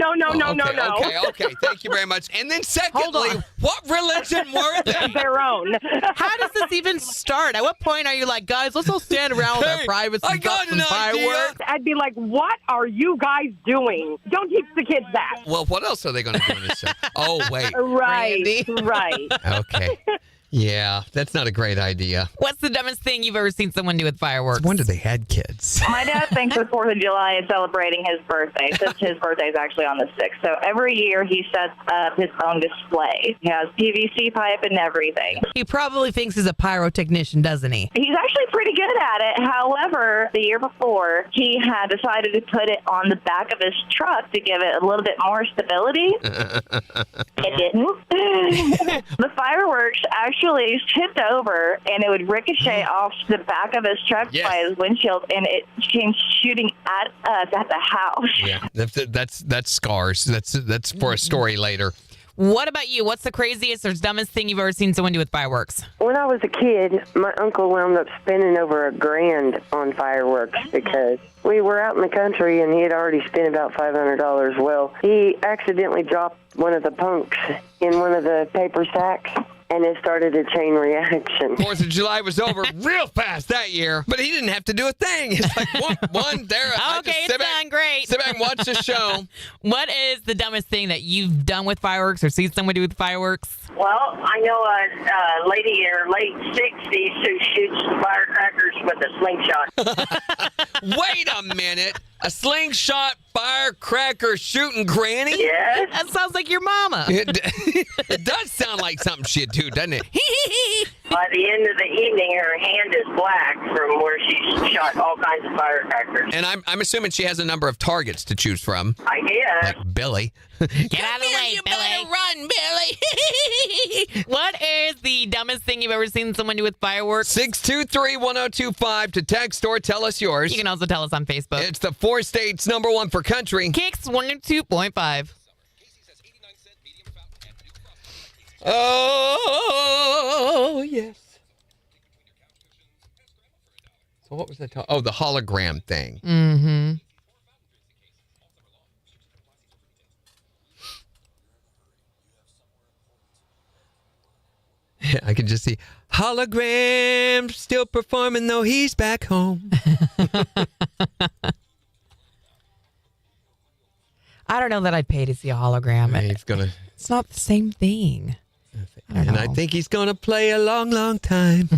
Okay. Thank you very much. And then secondly, what religion were they? Their own. How does this even start? At what point are you like, guys, let's all stand around with our privates and drop some fireworks? I'd be like, what are you guys doing? Don't teach the kids that. Well, what else are they going to do in this? Oh, wait. Right. Okay. Yeah, that's not a great idea. What's the dumbest thing you've ever seen someone do with fireworks? I wonder they had kids. My dad thinks the 4th of July is celebrating his birthday, since his birthday is actually on the 6th. So every year he sets up his own display. He has PVC pipe and everything. He probably thinks he's a pyrotechnician, doesn't he? He's actually pretty good at it. However, the year before, he had decided to put it on the back of his truck to give it a little bit more stability. It didn't. The fireworks actually tipped over, and it would ricochet off the back of his truck by his windshield, and it came shooting at us at the house. Yeah, that's scars. That's for a story later. What about you? What's the craziest or dumbest thing you've ever seen someone do with fireworks? When I was a kid, my uncle wound up spending over $1,000 on fireworks because we were out in the country and he had already spent about $500. Well, he accidentally dropped one of the punks in one of the paper sacks, and it started a chain reaction. 4th of July was over real fast that year, but he didn't have to do a thing. It's like one there. Okay, it's done. Great. Sit back and watch the show. What is the dumbest thing that you've done with fireworks or seen someone do with fireworks? Well, I know a lady in her late 60s who shoots firecrackers with a slingshot. Wait a minute. A slingshot firecracker shooting granny? Yes. That sounds like your mama. It does sound like something she'd do, doesn't it? By the end of the evening, her hand is black from where she shot all kinds of firecrackers. And I'm assuming she has a number of targets to choose from. I guess. Like Billy. Get out of the way, Billy. Better run, Billy. What is the dumbest thing you've ever seen someone do with fireworks? 623-1025 to text or tell us yours. You can also tell us on Facebook. It's the 4 states #1 for country. KIX 102.5. Oh, yes. So what was that? Oh, the hologram thing. Mm-hmm. I can just see hologram still performing though he's back home. I don't know that I'd pay to see a hologram. He's gonna. It's not the same thing. I think he's gonna play a long, long time.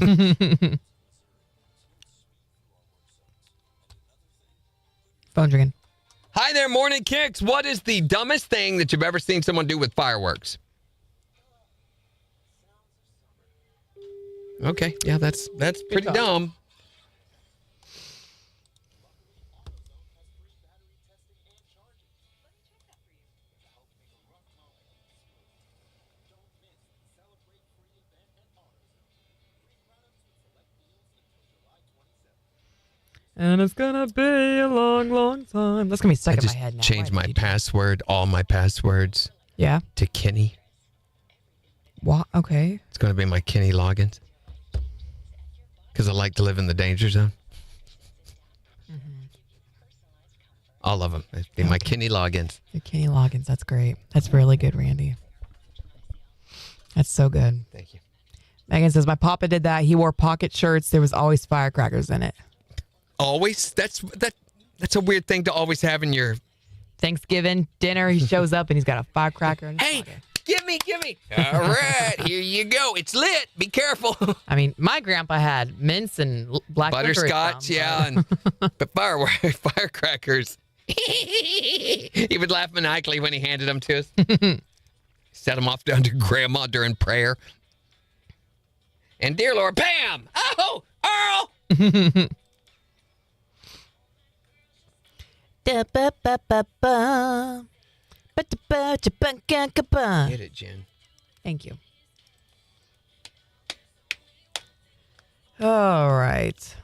Phone's ringing. Hi there, Morning Kicks. What is the dumbest thing that you've ever seen someone do with fireworks? Okay, yeah, that's pretty dumb. And it's gonna be a long, long time. That's gonna be stuck in my head now. Changed my password, all my passwords. Yeah. To Kenny. What? Okay. It's gonna be my Kenny logins. Because I like to live in the danger zone. All of them. It'd be my Kenny logins. The Kenny logins. That's great. That's really good, Randy. That's so good. Thank you. Megan says, my papa did that. He wore pocket shirts. There was always firecrackers in it. Always? That's a weird thing to always have in your Thanksgiving dinner. He shows up and he's got a firecracker in his pocket. Give me. All right, here you go. It's lit. Be careful. I mean, my grandpa had mints and black butterscotch, and but firecrackers. He would laugh maniacally when he handed them to us. Set them off down to Grandma during prayer. And dear Lord, bam! Oh, Earl! Get it, Jen. Thank you. All right.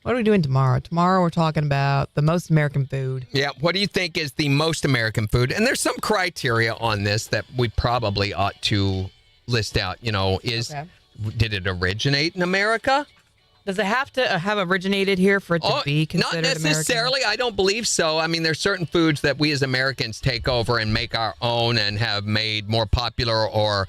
What are we doing tomorrow? Tomorrow we're talking about the most American food. Yeah, what do you think is the most American food? And there's some criteria on this that we probably ought to list out. You know, did it originate in America? Does it have to have originated here for it to be considered Not necessarily. American? I don't believe so. I mean, there's certain foods that we as Americans take over and make our own and have made more popular or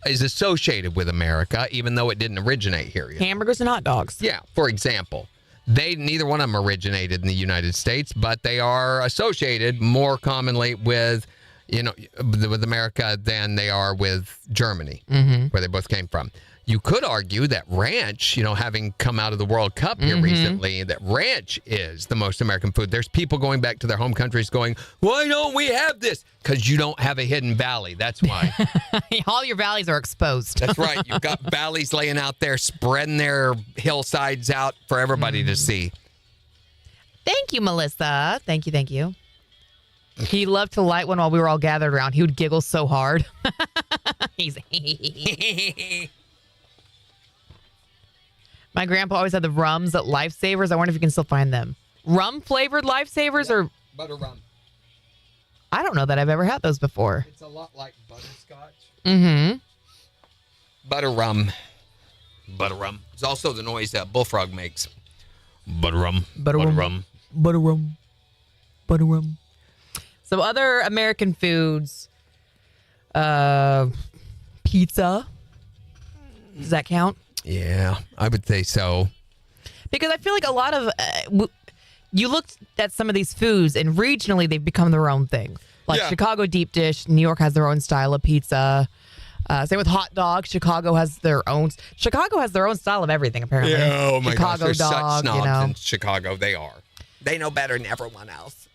is associated with America, even though it didn't originate here yet. Hamburgers and hot dogs. Yeah, for example. Neither one of them originated in the United States, but they are associated more commonly with, with America than they are with Germany, where they both came from. You could argue that ranch, having come out of the World Cup here recently, that ranch is the most American food. There's people going back to their home countries going, why don't we have this? Because you don't have a hidden valley. That's why. All your valleys are exposed. That's right. You've got valleys laying out there, spreading their hillsides out for everybody to see. Thank you, Melissa. Thank you. He loved to light one while we were all gathered around. He would giggle so hard. He's My grandpa always had the rums at Lifesavers. I wonder if you can still find them. Rum-flavored Lifesavers or... Butter rum. I don't know that I've ever had those before. It's a lot like butterscotch. Mm-hmm. Butter rum. Butter rum. It's also the noise that bullfrog makes. Butter rum. Butter rum. Butter rum. Butter rum. So other American foods, pizza. Does that count? Yeah, I would say so. Because I feel like a lot of you looked at some of these foods and regionally they've become their own thing. Like Chicago deep dish, New York has their own style of pizza. Same with hot dogs. Chicago has their own style of everything. Apparently, Yeah, oh my Chicago gosh, they're dog, such snobs you know. in Chicago. They are. They know better than everyone else.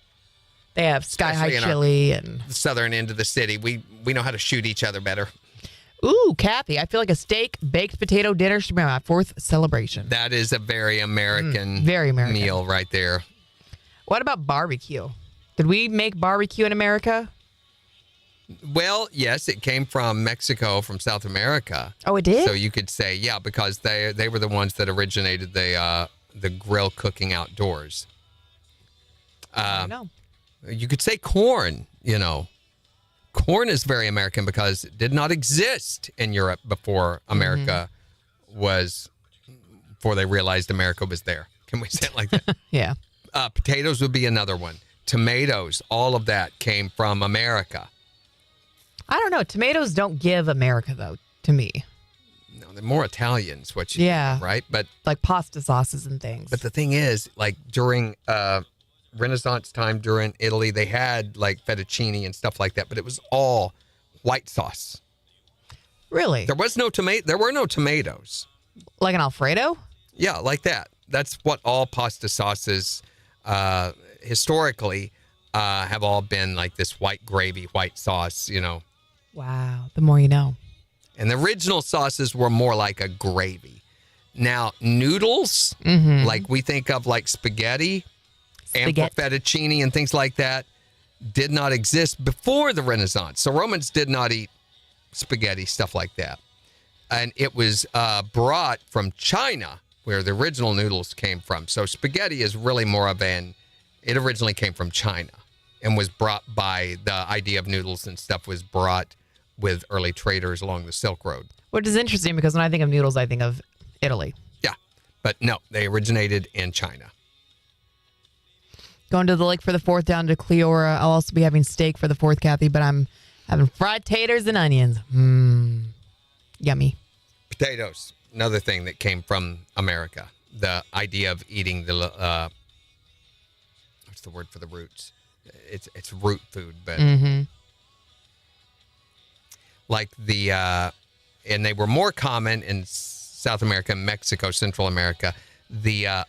They have sky high Especially in chili and the southern end of the city. We know how to shoot each other better. ooh, Kathy. I feel like a steak, baked potato dinner should be my 4th celebration. That is a very American, very American meal right there. What about barbecue? Did we make barbecue in America? Well, yes, it came from Mexico, from South America. Oh, it did? So you could say, yeah, because they were the ones that originated the grill cooking outdoors. I don't know. You could say corn, Corn is very American because it did not exist in Europe before before they realized America was there. Can we say it like that? Yeah. Potatoes would be another one. Tomatoes, all of that came from America. I don't know. Tomatoes don't give America, though, to me. No, they're more Italians, what you think, right? But like pasta sauces and things. But the thing is, like during Renaissance time, during Italy, they had like fettuccine and stuff like that, but it was all white sauce. Really? There was no tomato. There were no tomatoes. Like an Alfredo? Yeah, like that. That's what all pasta sauces historically have all been, like this white gravy, white sauce, Wow. The more you know. And the original sauces were more like a gravy. Now, noodles, like we think of like spaghetti and fettuccine and things like that, did not exist before the Renaissance. So Romans did not eat spaghetti, stuff like that. And it was brought from China, where the original noodles came from. So spaghetti is really more of it originally came from China and was brought by the idea of noodles and stuff was brought with early traders along the Silk Road. Which is interesting because when I think of noodles, I think of Italy. Yeah, but no, they originated in China. Going to the lake for the 4th down to Cleora. I'll also be having steak for the 4th, Kathy, but I'm having fried taters and onions. Yummy. Potatoes, another thing that came from America. The idea of eating the, what's the word for the roots? It's root food, but like and they were more common in South America, Mexico, Central America. It's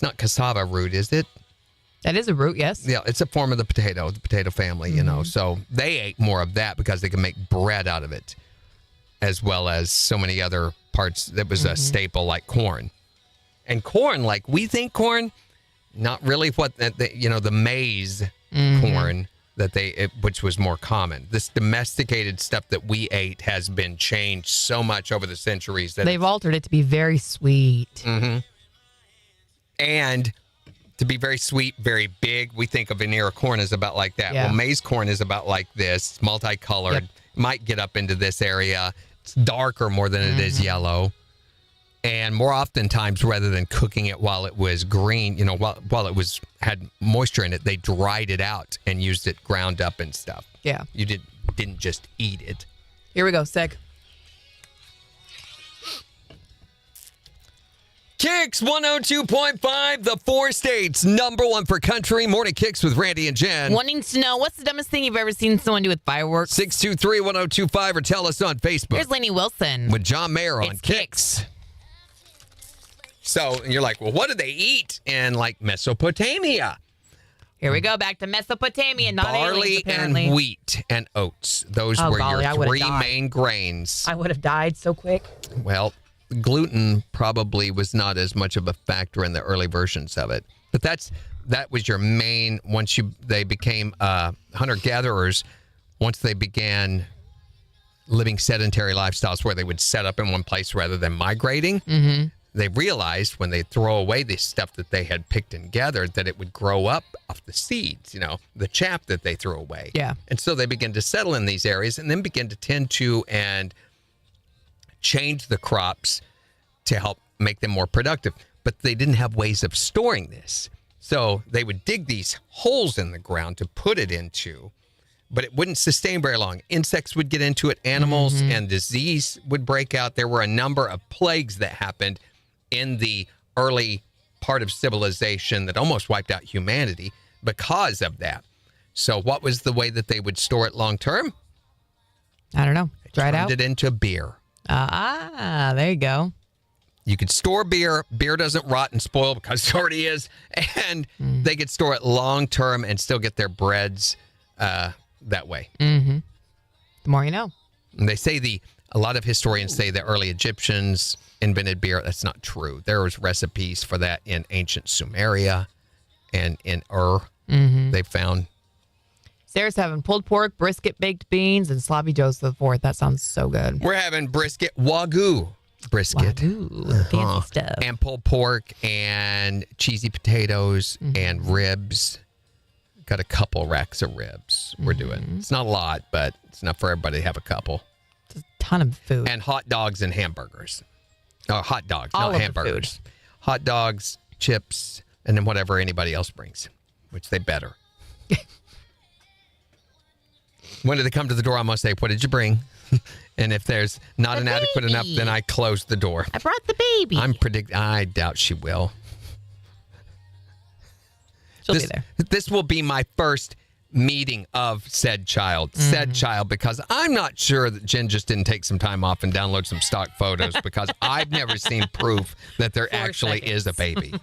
not cassava root, is it? That is a root, yes. Yeah, it's a form of the potato family, So they ate more of that because they could make bread out of it, as well as so many other parts that was a staple like corn. And corn, like we think corn, not really what, the maize corn that which was more common. This domesticated stuff that we ate has been changed so much over the centuries that they've altered it to be very sweet. And to be very sweet, very big, we think of vanilla corn is about like that. Yeah. Well, maize corn is about like this, multicolored, might get up into this area. It's darker more than it is yellow. And more oftentimes, rather than cooking it while it was green, while it had moisture in it, they dried it out and used it ground up and stuff. Yeah. You didn't just eat it. Here we go, Seg. KIX 102.5, the 4 states, #1 for country. Morning KIX with Randy and Jen. Wanting to know, what's the dumbest thing you've ever seen someone do with fireworks? 623-1025 or tell us on Facebook. Here's Lainey Wilson. With John Mayer on KIX. So you're like, well, what do they eat in like Mesopotamia? Here we go, back to Mesopotamia, not aliens, Barley apparently. and wheat and oats. Those were your 3 main grains. I would have died so quick. Well, gluten probably was not as much of a factor in the early versions of it. But that was your main, once they became hunter-gatherers, once they began living sedentary lifestyles where they would set up in one place rather than migrating, they realized when they throw away this stuff that they had picked and gathered that it would grow up off the seeds, the chaff that they threw away. Yeah. And so they begin to settle in these areas and then begin to tend to and change the crops to help make them more productive. But they didn't have ways of storing this. So they would dig these holes in the ground to put it into, but it wouldn't sustain very long. Insects would get into it, animals, and disease would break out. There were a number of plagues that happened in the early part of civilization that almost wiped out humanity because of that. So what was the way that they would store it long term? I don't know. Dry it out? Turned it into beer. There you go. You could store beer. Beer doesn't rot and spoil because it already is. And they could store it long term and still get their breads that way. Mm-hmm. The more you know. And they say a lot of historians say the early Egyptians invented beer. That's not true. There was recipes for that in ancient Sumeria and in Ur. They found. Sarah's having pulled pork, brisket, baked beans, and sloppy joes to the fourth. That sounds so good. We're having brisket, Wagyu brisket. Fancy stuff. And pulled pork and cheesy potatoes and ribs. Got a couple racks of ribs we're doing. It's not a lot, but it's enough for everybody to have a couple. It's a ton of food. And hot dogs and hamburgers. Oh, hot dogs, All not of hamburgers. Hot dogs, chips, and then whatever anybody else brings, which they better. When they come to the door, I'm going to say, what did you bring? And if there's not an adequate enough, then I close the door. I brought the baby. I doubt she will. She'll be there. This will be my first meeting of said child. Because I'm not sure that Jen just didn't take some time off and download some stock photos because I've never seen proof that there actually is a baby.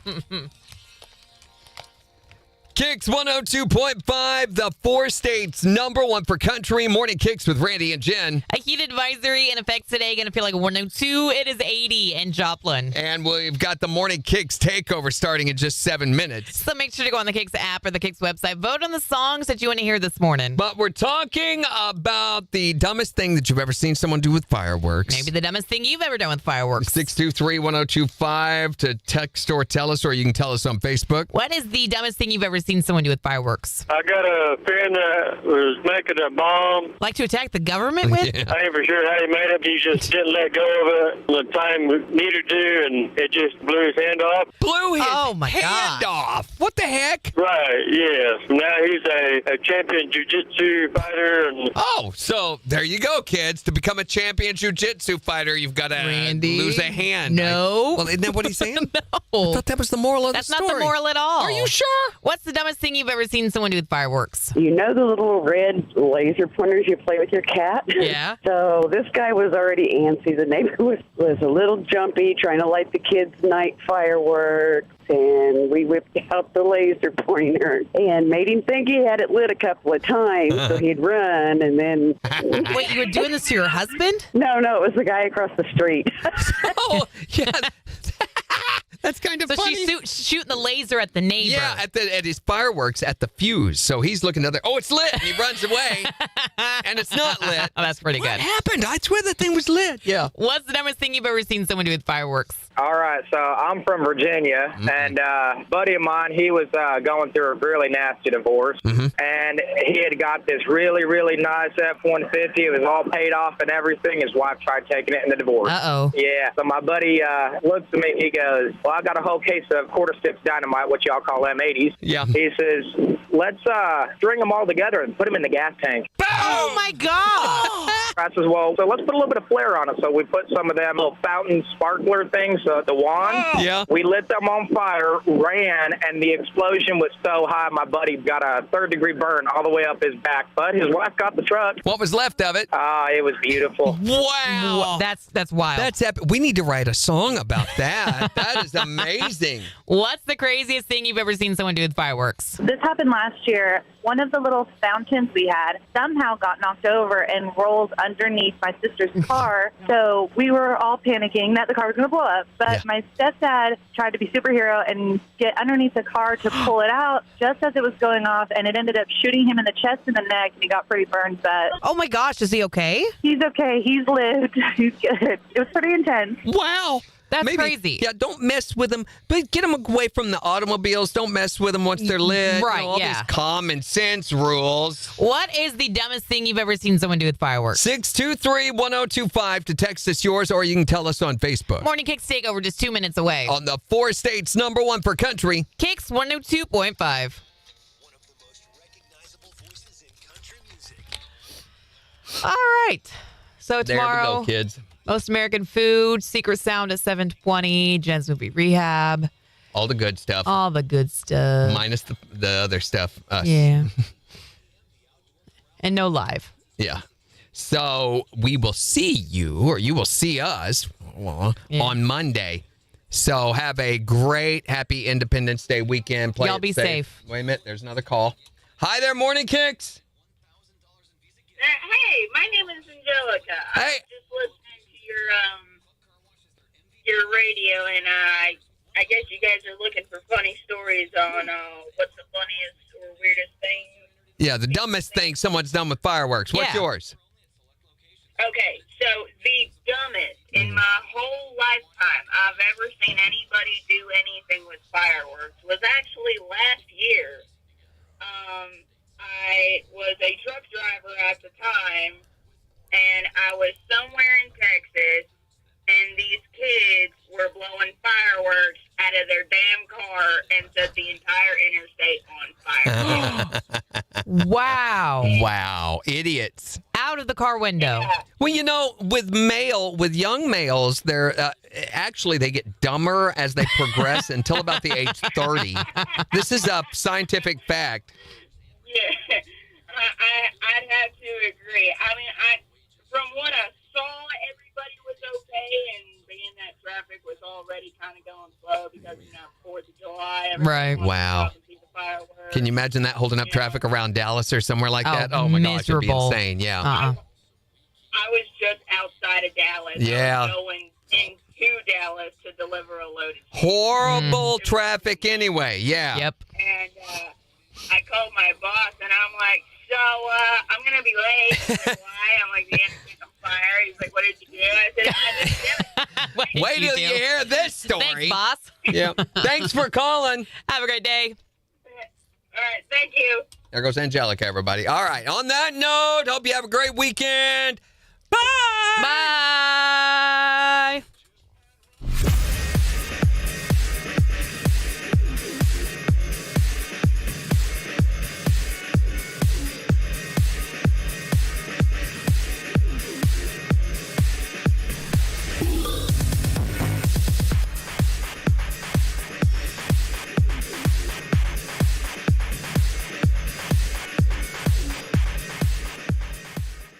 KIX 102.5, the 4 states #1 for country. Morning KIX with Randy and Jen. A heat advisory in effect today. Going to feel like 102. It is 80 in Joplin. And we've got the Morning KIX takeover starting in just 7 minutes. So make sure to go on the KIX app or the KIX website. Vote on the songs that you want to hear this morning. But we're talking about the dumbest thing that you've ever seen someone do with fireworks. Maybe the dumbest thing you've ever done with fireworks. 623-1025 to text or tell us, or you can tell us on Facebook. What is the dumbest thing you've ever seen someone do with fireworks? I got a friend that was making a bomb. Like to attack the government with? I ain't for sure how he made it. He just didn't let go of it the time we needed to, and it just blew his hand off. Blew his hand God. off? What the heck? Right, yes. Now he's a champion jiu-jitsu fighter. And so there you go, kids. To become a champion jiu-jitsu fighter, you've got to lose a hand. No. Well, isn't that what he's saying? No. I thought that was the moral of That's the story. not the moral at all. Are you sure? What's the dumbest thing you've ever seen someone do with fireworks? You know the little red laser pointers you play with your cat? Yeah. So this guy was already antsy. The neighbor was a little jumpy, trying to light the kids' night fireworks. And we whipped out the laser pointer and made him think he had it lit a couple of times, so he'd run. And then... Wait, you were doing this to your husband? No, it was the guy across the street. Oh, yeah. That's kind of funny. So she's shooting the laser at the neighbor. Yeah, at his fireworks at the fuse. So he's looking at it's lit. And he runs away, and it's not lit. Oh, that's pretty good. What happened? I swear that thing was lit. Yeah. What's the dumbest thing you've ever seen someone do with fireworks? All right, so I'm from Virginia, and a buddy of mine, he was going through a really nasty divorce, and he had got this really, really nice F-150. It was all paid off and everything. His wife tried taking it in the divorce. Uh-oh. Yeah, so my buddy looks at me, he goes, well, I got a whole case of quarter-stick dynamite, what y'all call M80s. Yeah. He says, let's string them all together and put them in the gas tank. Oh, my God. I says, well, so let's put a little bit of flair on it. So we put some of them little fountain sparkler things, the wand. Yeah. We lit them on fire, ran, and the explosion was so high, my buddy got a third-degree burn all the way up his back. But his wife got the truck. What was left of it? It was beautiful. Wow. That's wild. That's epic. We need to write a song about that. That is amazing. What's the craziest thing you've ever seen someone do with fireworks? This happened last year. One of the little fountains we had somehow got knocked over and rolled underneath my sister's car. So we were all panicking that the car was going to blow up. But my stepdad tried to be superhero and get underneath the car to pull it out just as it was going off. And it ended up shooting him in the chest and the neck. And he got pretty burned. But oh, my gosh. Is he okay? He's okay. He's lived. He's good. It was pretty intense. Wow. That's maybe, crazy. Yeah, don't mess with them, but get them away from the automobiles. Don't mess with them once they're lit. Right, all yeah. these common sense rules. What is the dumbest thing you've ever seen someone do with fireworks? 623-1025 to text us yours, or you can tell us on Facebook. Morning Kicks Takeover just 2 minutes away. On the 4 states, #1 for country. Kicks 102.5. All right. So tomorrow, There we go, kids. Most American Food, Secret Sound at 7:20, Jen's Movie Rehab. All the good stuff. All the good stuff. Minus the other stuff. Us. Yeah. And no live. Yeah. So we will see you, or you will see us on Monday. So have a great, happy Independence Day weekend. Play Y'all it be safe. Wait a minute. There's another call. Hi there, Morning Kicks. Hey, my name is Angelica. Hey. I was just listening to your radio, and I guess you guys are looking for funny stories on what's the funniest or weirdest thing. Yeah, the dumbest thing someone's done with fireworks. What's yours? Okay, so the dumbest in my whole lifetime I've ever seen anybody do anything with fireworks was actually last year. I was a truck driver at the time, and I was somewhere in Texas, and these kids were blowing fireworks out of their damn car and set the entire interstate on fire. Wow. Wow. Idiots. Out of the car window. Yeah. Well, you know, with young males, they're actually they get dumber as they progress until about the age 30. This is a scientific fact. Yeah, I'd have to agree. I mean, from what I saw, everybody was okay, and being that traffic was already kind of going slow because, 4th of July. Right. Wow. Can you imagine that holding up traffic around Dallas or somewhere like that? Oh, my gosh, it'd be miserable. insane. Yeah. I was just outside of Dallas. Yeah. I was going into Dallas to deliver a load of cheese. Horrible traffic anyway. Yeah. Yep. And I called my boss, and I'm like, so I'm going to be late. He's like, why? I'm like, the engine's on fire. He's like, what did you do? I said, I just did it. Wait till you hear this story. Thanks, boss. Yeah. Thanks for calling. Have a great day. All right, thank you. There goes Angelica, everybody. All right. On that note, hope you have a great weekend. Bye. Bye.